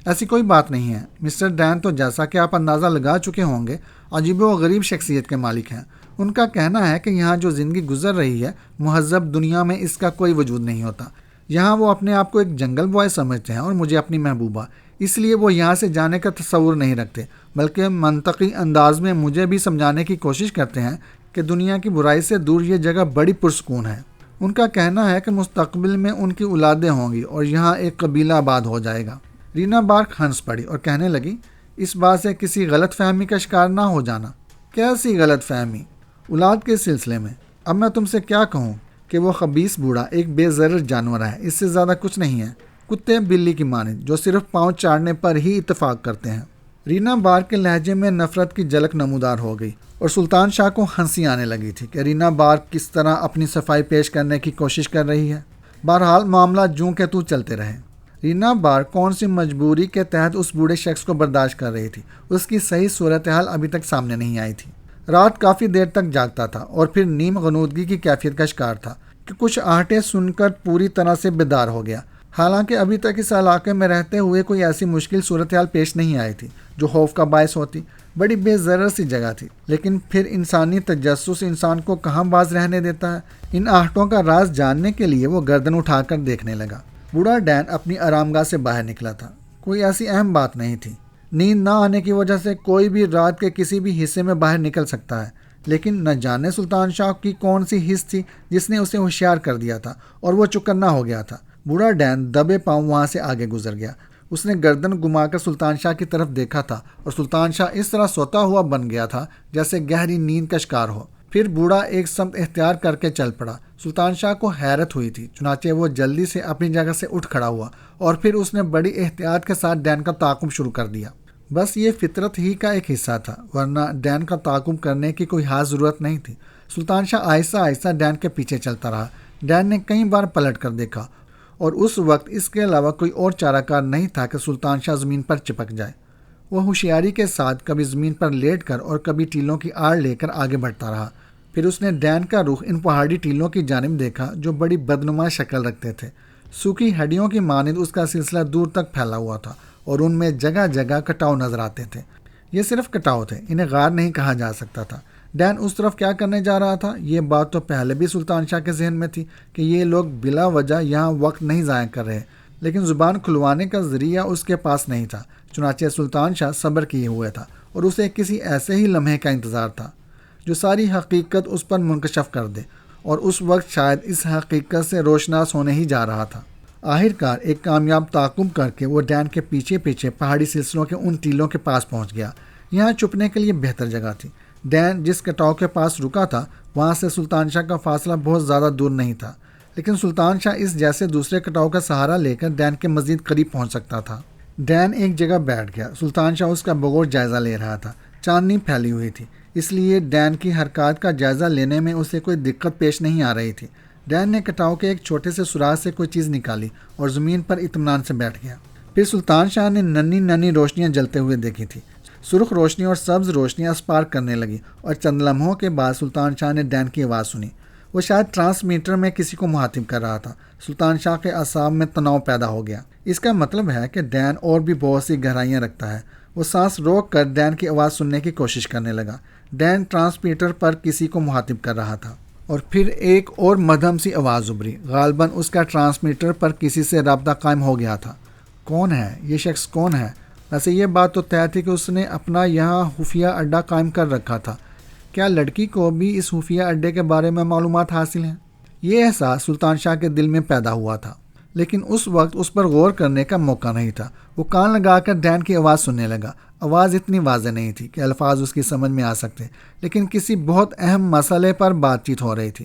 ایسی کوئی بات نہیں ہے۔ مسٹر ڈین تو جیسا کہ آپ اندازہ لگا چکے ہوں گے عجیب و غریب شخصیت کے مالک ہیں۔ ان کا کہنا ہے کہ یہاں جو زندگی گزر رہی ہے مہذب دنیا میں اس کا کوئی وجود نہیں ہوتا۔ یہاں وہ اپنے آپ کو ایک جنگل بوائے سمجھتے ہیں اور مجھے اپنی محبوبہ، اس لیے وہ یہاں سے جانے کا تصور نہیں رکھتے، بلکہ منطقی انداز میں مجھے بھی سمجھانے کی کوشش کرتے ہیں کہ دنیا کی برائی سے دور یہ جگہ بڑی پرسکون ہے۔ ان کا کہنا ہے کہ مستقبل میں ان کی اولادیں ہوں گی اور یہاں ایک قبیلہ آباد ہو جائے گا۔ رینا بارک ہنس پڑی اور کہنے لگی، اس بات سے کسی غلط فہمی کا شکار نہ ہو جانا۔ کیسی غلط فہمی؟ اولاد کے سلسلے میں؟ اب میں تم سے کیا کہوں کہ وہ خبیث بوڑھا ایک بے ضرر جانور ہے، اس سے زیادہ کچھ نہیں ہے، کتے بلی کی مانند جو صرف پاؤں چاڑنے پر ہی اتفاق کرتے ہیں۔ رینا بارک کے لہجے میں نفرت کی جھلک نمودار ہو گئی اور سلطان شاہ کو ہنسی آنے لگی تھی کہ رینا بارک کس طرح اپنی صفائی پیش کرنے کی کوشش کر رہی ہے۔ بہرحال معاملہ جوں کہ تو چلتے رہے۔ رینا بارک کون سی مجبوری کے تحت اس بوڑھے شخص کو برداشت کر رہی تھی، اس کی صحیح صورتحال ابھی تک سامنے نہیں آئی تھی۔ رات کافی دیر تک جاگتا تھا اور پھر نیم غنودگی کی کیفیت کا شکار تھا کہ کچھ آہٹیں سن کر پوری طرح سے بیدار ہو گیا۔ حالانکہ ابھی تک اس علاقے میں رہتے ہوئے کوئی ایسی مشکل صورتحال پیش نہیں آئی تھی جو خوف کا باعث ہوتی۔ بڑی بے ضرر سی جگہ تھی، لیکن پھر انسانی تجسس انسان کو کہاں باز رہنے دیتا ہے۔ ان آہٹوں کا راز جاننے کے لیے وہ گردن اٹھا کر دیکھنے لگا۔ بوڑھا ڈین اپنی آرام گاہ سے باہر نکلا تھا۔ کوئی ایسی اہم بات نہیں تھی۔ نیند نہ آنے کی وجہ سے کوئی بھی رات کے کسی بھی حصے میں باہر نکل سکتا ہے، لیکن نہ جانے سلطان شاہ کی کون سی حس تھی جس نے اسے ہوشیار کر دیا تھا اور وہ چکنا ہو گیا تھا۔ بوڑھا ڈین دبے پاؤں وہاں سے آگے گزر گیا۔ اس نے گردن گما کر سلطان شاہ کی طرف دیکھا تھا اور سلطان شاہ اس طرح سوتا ہوا بن گیا تھا جیسے گہری نیند کا شکار ہو۔ پھر بوڑھا ایک سمت اختیار کر کے چل پڑا۔ سلطان شاہ کو حیرت ہوئی تھی، چنانچہ وہ جلدی سے اپنی جگہ سے اٹھ کھڑا ہوا اور پھر اس نے بڑی احتیاط کے ساتھ ڈین کا تعاقب شروع کر دیا۔ بس یہ فطرت ہی کا ایک حصہ تھا، ورنہ ڈین کا تعاقب کرنے کی کوئی خاص ضرورت نہیں تھی۔ سلطان شاہ آہستہ آہستہ ڈین کے پیچھے چلتا رہا۔ ڈین نے کئی بار پلٹ کر دیکھا اور اس وقت اس کے علاوہ کوئی اور چارہ کار نہیں تھا کہ سلطان شاہ زمین پر چپک جائے۔ وہ ہوشیاری کے ساتھ کبھی زمین پر لیٹ کر اور کبھی ٹیلوں کی آڑ لے کر آگے بڑھتا رہا۔ پھر اس نے ڈین کا رخ ان پہاڑی ٹیلوں کی جانب دیکھا جو بڑی بدنما شکل رکھتے تھے۔ سوکھی ہڈیوں کی مانند اس کا سلسلہ دور تک پھیلا ہوا تھا اور ان میں جگہ جگہ کٹاؤ نظر آتے تھے۔ یہ صرف کٹاؤ تھے، انہیں غار نہیں کہا جا سکتا تھا۔ ڈین اس طرف کیا کرنے جا رہا تھا، یہ بات تو پہلے بھی سلطان شاہ کے ذہن میں تھی کہ یہ لوگ بلا وجہ یہاں وقت نہیں ضائع کر رہے، لیکن زبان کھلوانے کا ذریعہ اس کے پاس نہیں تھا۔ چنانچہ سلطان شاہ صبر کیے ہوئے تھا اور اسے کسی ایسے ہی لمحے کا انتظار تھا جو ساری حقیقت اس پر منکشف کر دے، اور اس وقت شاید اس حقیقت سے روشناس ہونے ہی جا رہا تھا۔ آخرکار ایک کامیاب تعاقب کر کے وہ ڈین کے پیچھے پیچھے پہاڑی سلسلوں کے ان ٹیلوں کے پاس پہنچ گیا۔ یہاں چھپنے کے لیے بہتر جگہ تھی۔ ڈین جس کٹاؤ کے پاس رکا تھا وہاں سے سلطان شاہ کا فاصلہ بہت زیادہ دور نہیں تھا، لیکن سلطان شاہ اس جیسے دوسرے کٹاؤ کا سہارا لے کر ڈین کے مزید قریب پہنچ سکتا تھا۔ ڈین ایک جگہ بیٹھ گیا۔ سلطان شاہ اس کا بغور جائزہ لے رہا تھا۔ چاندنی پھیلی ہوئی تھی، اس لیے ڈین کی حرکات کا جائزہ لینے میں اسے کوئی دقت پیش نہیں آ رہی تھی۔ ڈین نے کٹاؤ کے ایک چھوٹے سے سوراخ سے کوئی چیز نکالی اور زمین پر اطمینان سے بیٹھ گیا۔ پھر سلطان شاہ نے ننھی ننھی روشنیاں جلتے ہوئے دیکھی تھی۔ سرخ روشنی اور سبز روشنیاں اسپار کرنے لگی اور چند لمحوں کے بعد سلطان شاہ نے ڈین کی آواز سنی۔ وہ شاید ٹرانسمیٹر میں کسی کو مخاطب کر رہا تھا۔ سلطان شاہ کے اعصاب میں تناؤ پیدا ہو گیا۔ اس کا مطلب ہے کہ ڈین اور بھی بہت سی گہرائیاں رکھتا ہے۔ وہ سانس روک کر ڈین کی آواز سننے کی کوشش کرنے لگا۔ ڈین ٹرانسمیٹر پر کسی کو مخاطب کر رہا تھا اور پھر ایک اور مدھم سی آواز ابھری۔ غالباً اس کا ٹرانسمیٹر پر کسی سے رابطہ قائم ہو گیا تھا۔ کون ہے یہ شخص؟ کون ہے؟ ویسے یہ بات تو طے تھی کہ اس نے اپنا یہاں خفیہ اڈہ قائم کر رکھا تھا۔ کیا لڑکی کو بھی اس خفیہ اڈے کے بارے میں معلومات حاصل ہیں؟ یہ احساس سلطان شاہ کے دل میں پیدا ہوا تھا، لیکن اس وقت اس پر غور کرنے کا موقع نہیں تھا۔ وہ کان لگا کر ڈین کی آواز سننے لگا۔ آواز اتنی واضح نہیں تھی کہ الفاظ اس کی سمجھ میں آ سکتے، لیکن کسی بہت اہم مسئلے پر بات چیت ہو رہی تھی۔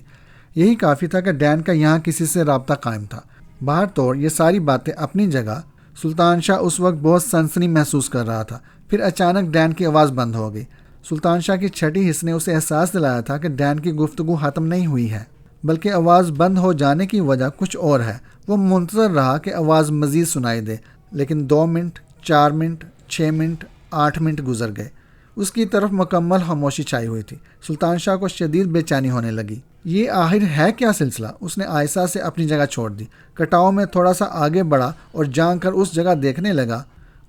یہی کافی تھا کہ ڈین کا یہاں کسی سے رابطہ قائم تھا۔ باہر طور یہ ساری باتیں اپنی جگہ، سلطان شاہ اس وقت بہت سنسنی محسوس کر رہا تھا۔ پھر اچانک ڈین کی آواز بند ہو گئی۔ سلطان شاہ کی چھٹی حص نے اسے احساس دلایا تھا کہ ڈین کی گفتگو ختم نہیں ہوئی ہے، بلکہ آواز بند ہو جانے کی وجہ کچھ اور ہے۔ وہ منتظر رہا کہ آواز مزید سنائی دے، لیکن 2 منٹ، 4 منٹ، 6 منٹ، 8 منٹ گزر گئے۔ اس کی طرف مکمل خاموشی چھائی ہوئی تھی۔ سلطان شاہ کو شدید بے چینی ہونے لگی۔ یہ آخر ہے کیا سلسلہ؟ اس نے آہستہ سے اپنی جگہ چھوڑ دی، کٹاؤ میں تھوڑا سا آگے بڑھا اور جان کر اس جگہ دیکھنے لگا۔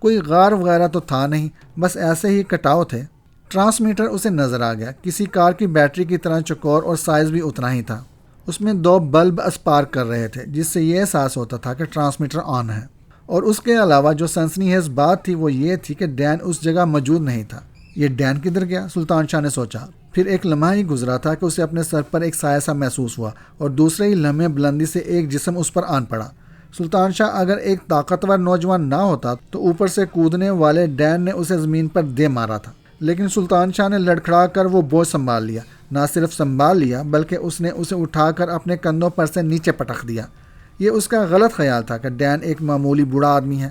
کوئی غار وغیرہ تو تھا نہیں، بس ایسے ہی کٹاؤ تھے۔ ٹرانسمیٹر اسے نظر آ گیا، کسی کار کی بیٹری کی طرح چوکور اور سائز بھی اتنا ہی تھا۔ اس میں 2 بلب اسپارک کر رہے تھے، جس سے یہ احساس ہوتا تھا کہ ٹرانسمیٹر آن ہے۔ اور اس کے علاوہ جو سنسنی خیز بات تھی وہ یہ تھی کہ ڈین اس جگہ موجود نہیں تھا۔ یہ ڈین کدھر گیا؟ سلطان شاہ نے سوچا۔ پھر ایک لمحہ ہی گزرا تھا کہ اسے اپنے سر پر ایک سایہ سا محسوس ہوا اور دوسرے ہی لمحے بلندی سے ایک جسم اس پر آن پڑا۔ سلطان شاہ اگر ایک طاقتور نوجوان نہ ہوتا تو اوپر سے کودنے والے ڈین نے اسے زمین پر دے مارا تھا، لیکن سلطان شاہ نے لڑکھڑا کر وہ بوجھ سنبھال لیا۔ نہ صرف سنبھال لیا بلکہ اس نے اسے اٹھا کر اپنے کندھوں پر سے نیچے پٹک دیا۔ یہ اس کا غلط خیال تھا کہ ڈین ایک معمولی بوڑھا آدمی ہے۔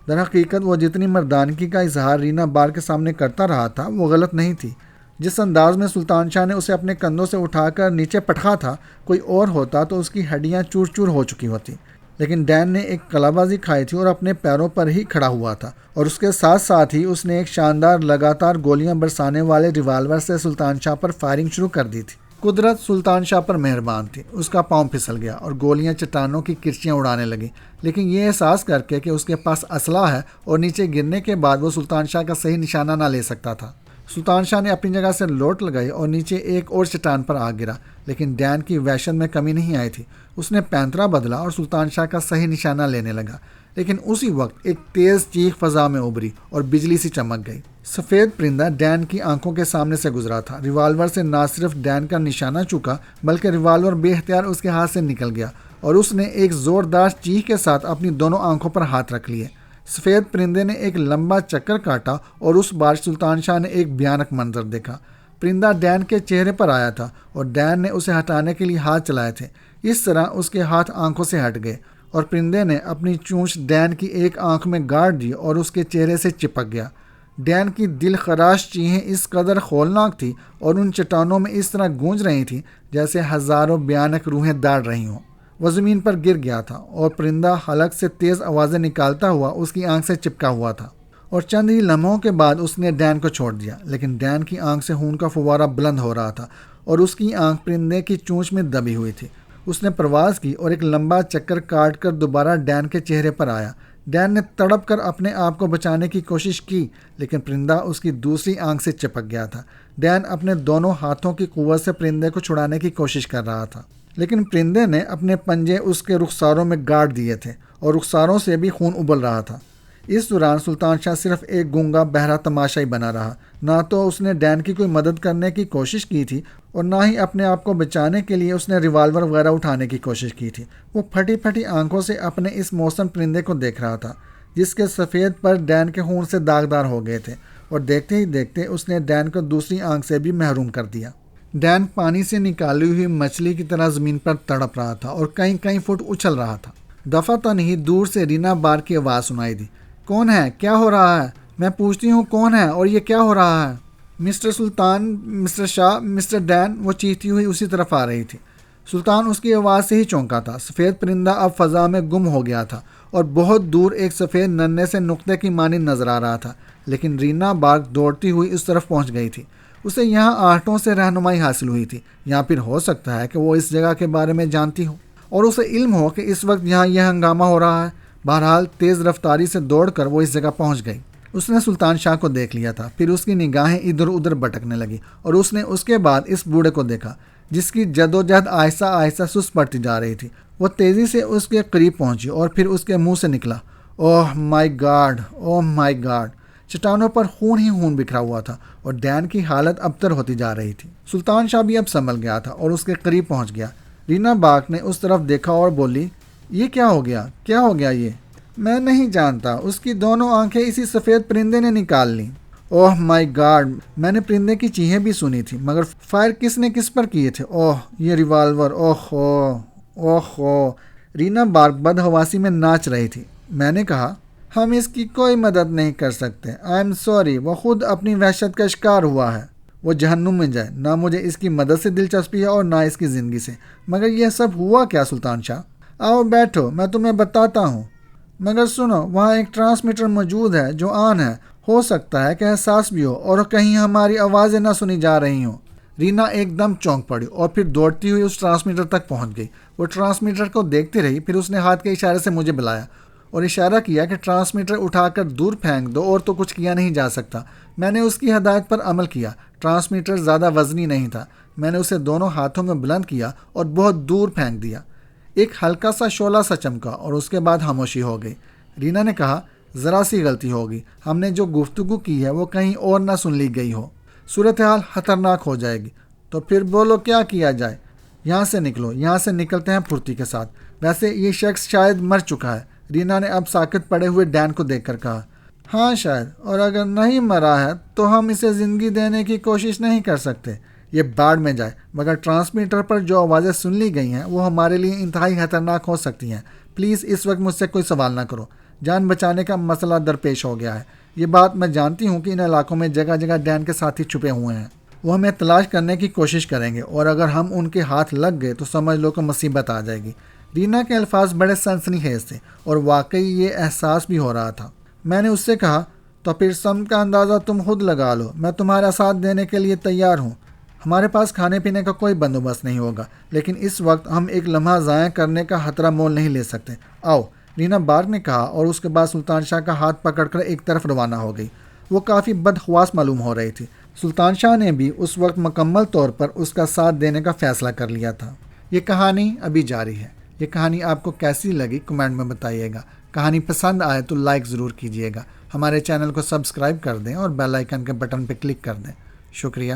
در حقیقت وہ جتنی مردانگی کا اظہار رینا بار کے سامنے کرتا رہا تھا وہ غلط نہیں تھی۔ جس انداز میں سلطان شاہ نے اسے اپنے کندھوں سے اٹھا کر نیچے پٹکا تھا، کوئی اور ہوتا تو اس کی ہڈیاں چور چور ہو چکی ہوتی، لیکن ڈین نے ایک کلا بازی کھائی تھی اور اپنے پیروں پر ہی کھڑا ہوا تھا، اور اس کے ساتھ ساتھ ہی اس نے ایک شاندار لگاتار گولیاں برسانے والے ریوالور سے سلطان شاہ پر فائرنگ شروع کر دی تھی۔ قدرت سلطان شاہ پر مہربان تھی۔ اس کا پاؤں پھسل گیا اور گولیاں چٹانوں کی کرچیاں اڑانے لگیں، لیکن یہ احساس کر کے کہ اس کے پاس اسلحہ ہے اور نیچے گرنے کے بعد وہ سلطان شاہ کا صحیح نشانہ نہ لے سکتا تھا۔ سلطان شاہ نے اپنی جگہ سے لوٹ لگائی اور نیچے ایک اور چٹان پر آ گرا، لیکن ڈین کی وحشت میں کمی نہیں آئی تھی۔ اس نے پینترا بدلا اور سلطان شاہ کا صحیح نشانہ لینے لگا، لیکن اسی وقت ایک تیز چیخ فضا میں ابھری اور بجلی سی چمک گئی۔ سفید پرندہ ڈین کی آنکھوں کے سامنے سے گزرا تھا۔ ریوالور سے نہ صرف ڈین کا نشانہ چکا بلکہ ریوالور بے اختیار اس کے ہاتھ سے نکل گیا اور اس نے ایک زوردار چیخ کے ساتھ اپنی دونوں آنکھوں پر ہاتھ رکھ لیے۔ سفید پرندے نے ایک لمبا چکر کاٹا اور اس بار سلطان شاہ نے ایک بھیانک منظر دیکھا۔ پرندہ ڈین کے چہرے پر آیا تھا اور ڈین نے اسے ہٹانے کے لیے ہاتھ چلائے تھے۔ اس طرح اس کے ہاتھ آنکھوں سے ہٹ گئے اور پرندے نے اپنی چونچ ڈین کی ایک آنکھ میں گاڑ دی اور اس کے چہرے سے چپک گیا۔ ڈین کی دل خراش چیخیں اس قدر ہولناک تھی اور ان چٹانوں میں اس طرح گونج رہی تھیں جیسے ہزاروں بھیانک روحیں داڑ رہی ہوں۔ وہ زمین پر گر گیا تھا اور پرندہ حلق سے تیز آوازیں نکالتا ہوا اس کی آنکھ سے چپکا ہوا تھا، اور چند ہی لمحوں کے بعد اس نے ڈین کو چھوڑ دیا، لیکن ڈین کی آنکھ سے خون کا فوارہ بلند ہو رہا تھا اور اس کی آنکھ پرندے کی چونچ میں دبی ہوئی تھی۔ اس نے پرواز کی اور ایک لمبا چکر کاٹ کر دوبارہ ڈین کے چہرے پر آیا۔ ڈین نے تڑپ کر اپنے آپ کو بچانے کی کوشش کی، لیکن پرندہ اس کی دوسری آنکھ سے چپک گیا تھا۔ ڈین اپنے دونوں ہاتھوں کی قوت سے پرندے کو چھڑانے کی کوشش کر رہا تھا، لیکن پرندے نے اپنے پنجے اس کے رخساروں میں گاڑ دیے تھے اور رخساروں سے بھی خون ابل رہا تھا۔ اس دوران سلطان شاہ صرف ایک گونگا بہرا تماشائی بنا رہا۔ نہ تو اس نے ڈین کی کوئی مدد کرنے کی کوشش کی تھی اور نہ ہی اپنے آپ کو بچانے کے لیے اس نے ریوالور وغیرہ اٹھانے کی کوشش کی تھی۔ وہ پھٹی پھٹی آنکھوں سے اپنے اس موسم پرندے کو دیکھ رہا تھا جس کے سفید پر ڈین کے خون سے داغدار ہو گئے تھے، اور دیکھتے ہی دیکھتے اس نے ڈین کو دوسری آنکھ سے بھی محروم کر دیا۔ ڈین پانی سے نکالی ہوئی مچھلی کی طرح زمین پر تڑپ رہا تھا اور کئی کئی فٹ اچھل رہا تھا۔ دفعتاً ہی دور سے رینا بار کی آواز سنائی دی۔ کون ہے؟ کیا ہو رہا ہے؟ میں پوچھتی ہوں کون ہے اور یہ کیا ہو رہا ہے؟ مسٹر سلطان، مسٹر شاہ، مسٹر ڈین، وہ چیختی ہوئی اسی طرف آ رہی تھی۔ سلطان اس کی آواز سے ہی چونکا تھا۔ سفید پرندہ اب فضا میں گم ہو گیا تھا اور بہت دور ایک سفید ننھے سے نقطے کی مانند نظر آ رہا تھا، لیکن رینا باغ دوڑتی ہوئی اس طرف پہنچ گئی تھی۔ اسے یہاں آٹوں سے رہنمائی حاصل ہوئی تھی، یا پھر ہو سکتا ہے کہ وہ اس جگہ کے بارے میں جانتی ہو اور اسے علم ہو کہ اس وقت یہاں یہ ہنگامہ ہو رہا ہے۔ بہرحال تیز رفتاری سے دوڑ کر وہ اس جگہ پہنچ گئی۔ اس نے سلطان شاہ کو دیکھ لیا تھا، پھر اس کی نگاہیں ادھر ادھر بھٹکنے لگی اور اس نے اس کے بعد اس بوڑھے کو دیکھا جس کی جدوجہد آہستہ آہستہ سست پڑتی جا رہی تھی۔ وہ تیزی سے اس کے قریب پہنچی اور پھر اس کے منہ سے نکلا، اوہ مائی گاڈ، اوہ مائی گاڈ۔ چٹانوں پر خون ہی خون بکھرا ہوا تھا اور ڈین کی حالت ابتر ہوتی جا رہی تھی۔ سلطان شاہ بھی اب سنبھل گیا تھا اور اس کے قریب پہنچ گیا۔ رینا باغ نے اس طرف دیکھا اور بولی، یہ کیا ہو گیا، کیا ہو گیا یہ؟ میں نہیں جانتا، اس کی دونوں آنکھیں اسی سفید پرندے نے نکال لیں۔ اوہ مائی گاڈ، میں نے پرندے کی چیخیں بھی سنی تھی، مگر فائر کس نے کس پر کیے تھے؟ اوہ یہ ریوالور، اوہ ہو، اوہ ہو۔ رینا باغ بدحواسی میں ناچ رہی تھی۔ میں نے کہا، ہم اس کی کوئی مدد نہیں کر سکتے، آئی ایم سوری، وہ خود اپنی وحشت کا شکار ہوا ہے۔ وہ جہنم میں جائے، نہ مجھے اس کی مدد سے دلچسپی ہے اور نہ اس کی زندگی سے۔ مگر یہ سب ہوا کیا سلطان شاہ؟ آؤ بیٹھو، میں تمہیں بتاتا ہوں۔ مگر سنو، وہاں ایک ٹرانسمیٹر موجود ہے جو آن ہے، ہو سکتا ہے کہ احساس بھی ہو اور کہیں ہماری آوازیں نہ سنی جا رہی ہوں۔ رینا ایک دم چونک پڑی اور پھر دوڑتی ہوئی اس ٹرانسمیٹر تک پہنچ گئی۔ وہ ٹرانسمیٹر کو دیکھتی رہی، پھر اس نے ہاتھ کے اشارے سے مجھے بلایا اور اشارہ کیا کہ ٹرانسمیٹر اٹھا کر دور پھینک دو، اور تو کچھ کیا نہیں جا سکتا۔ میں نے اس کی ہدایت پر عمل کیا۔ ٹرانسمیٹر زیادہ وزنی نہیں تھا۔ میں نے اسے دونوں ہاتھوں میں بلند کیا اور بہت دور پھینک دیا۔ ایک ہلکا سا شعلہ سا چمکا اور اس کے بعد خاموشی ہو گئی۔ رینا نے کہا، ذرا سی غلطی ہوگی، ہم نے جو گفتگو کی ہے وہ کہیں اور نہ سن لی گئی ہو، صورتحال خطرناک ہو جائے گی۔ تو پھر بولو کیا کیا جائے؟ یہاں سے نکلو، یہاں سے نکلتے ہیں پھرتی کے ساتھ۔ ویسے یہ شخص شاید مر چکا ہے۔ رینا نے اب ساکت پڑے ہوئے ڈین کو دیکھ کر کہا، ہاں شاید، اور اگر نہیں مرا ہے تو ہم اسے زندگی دینے کی کوشش نہیں کر سکتے۔ یہ باڑ میں جائے، مگر ٹرانسمیٹر پر جو آوازیں سن لی گئی ہیں وہ ہمارے لیے انتہائی خطرناک ہو سکتی ہیں۔ پلیز اس وقت مجھ سے کوئی سوال نہ کرو، جان بچانے کا مسئلہ درپیش ہو گیا ہے۔ یہ بات میں جانتی ہوں کہ ان علاقوں میں جگہ جگہ ڈین کے ساتھی چھپے ہوئے ہیں، وہ ہمیں تلاش کرنے کی کوشش کریں گے، اور اگر ہم ان کے ہاتھ لگ گئے تو سمجھ لو کہ مصیبت آ جائے گی۔ رینا کے الفاظ بڑے سنسنی خیز تھے اور واقعی یہ احساس بھی ہو رہا تھا۔ میں نے اس سے کہا، تو پھر سمت کا اندازہ تم خود لگا لو، میں تمہارا ساتھ دینے کے لیے تیار ہوں۔ ہمارے پاس کھانے پینے کا کوئی بندوبست نہیں ہوگا، لیکن اس وقت ہم ایک لمحہ ضائع کرنے کا خطرہ مول نہیں لے سکتے۔ آؤ، رینا بارک نے کہا، اور اس کے بعد سلطان شاہ کا ہاتھ پکڑ کر ایک طرف روانہ ہو گئی۔ وہ کافی بدحواس معلوم ہو رہی تھی۔ سلطان شاہ نے بھی اس وقت مکمل طور پر اس کا ساتھ دینے کا فیصلہ کر لیا تھا۔ یہ کہانی ابھی جاری ہے۔ یہ کہانی آپ کو کیسی لگی کمنٹ میں بتائیے گا۔ کہانی پسند آئے تو لائک ضرور کیجیے گا۔ ہمارے چینل کو سبسکرائب کر دیں اور بیل آئیکن کے بٹن پہ کلک کر دیں۔ شکریہ۔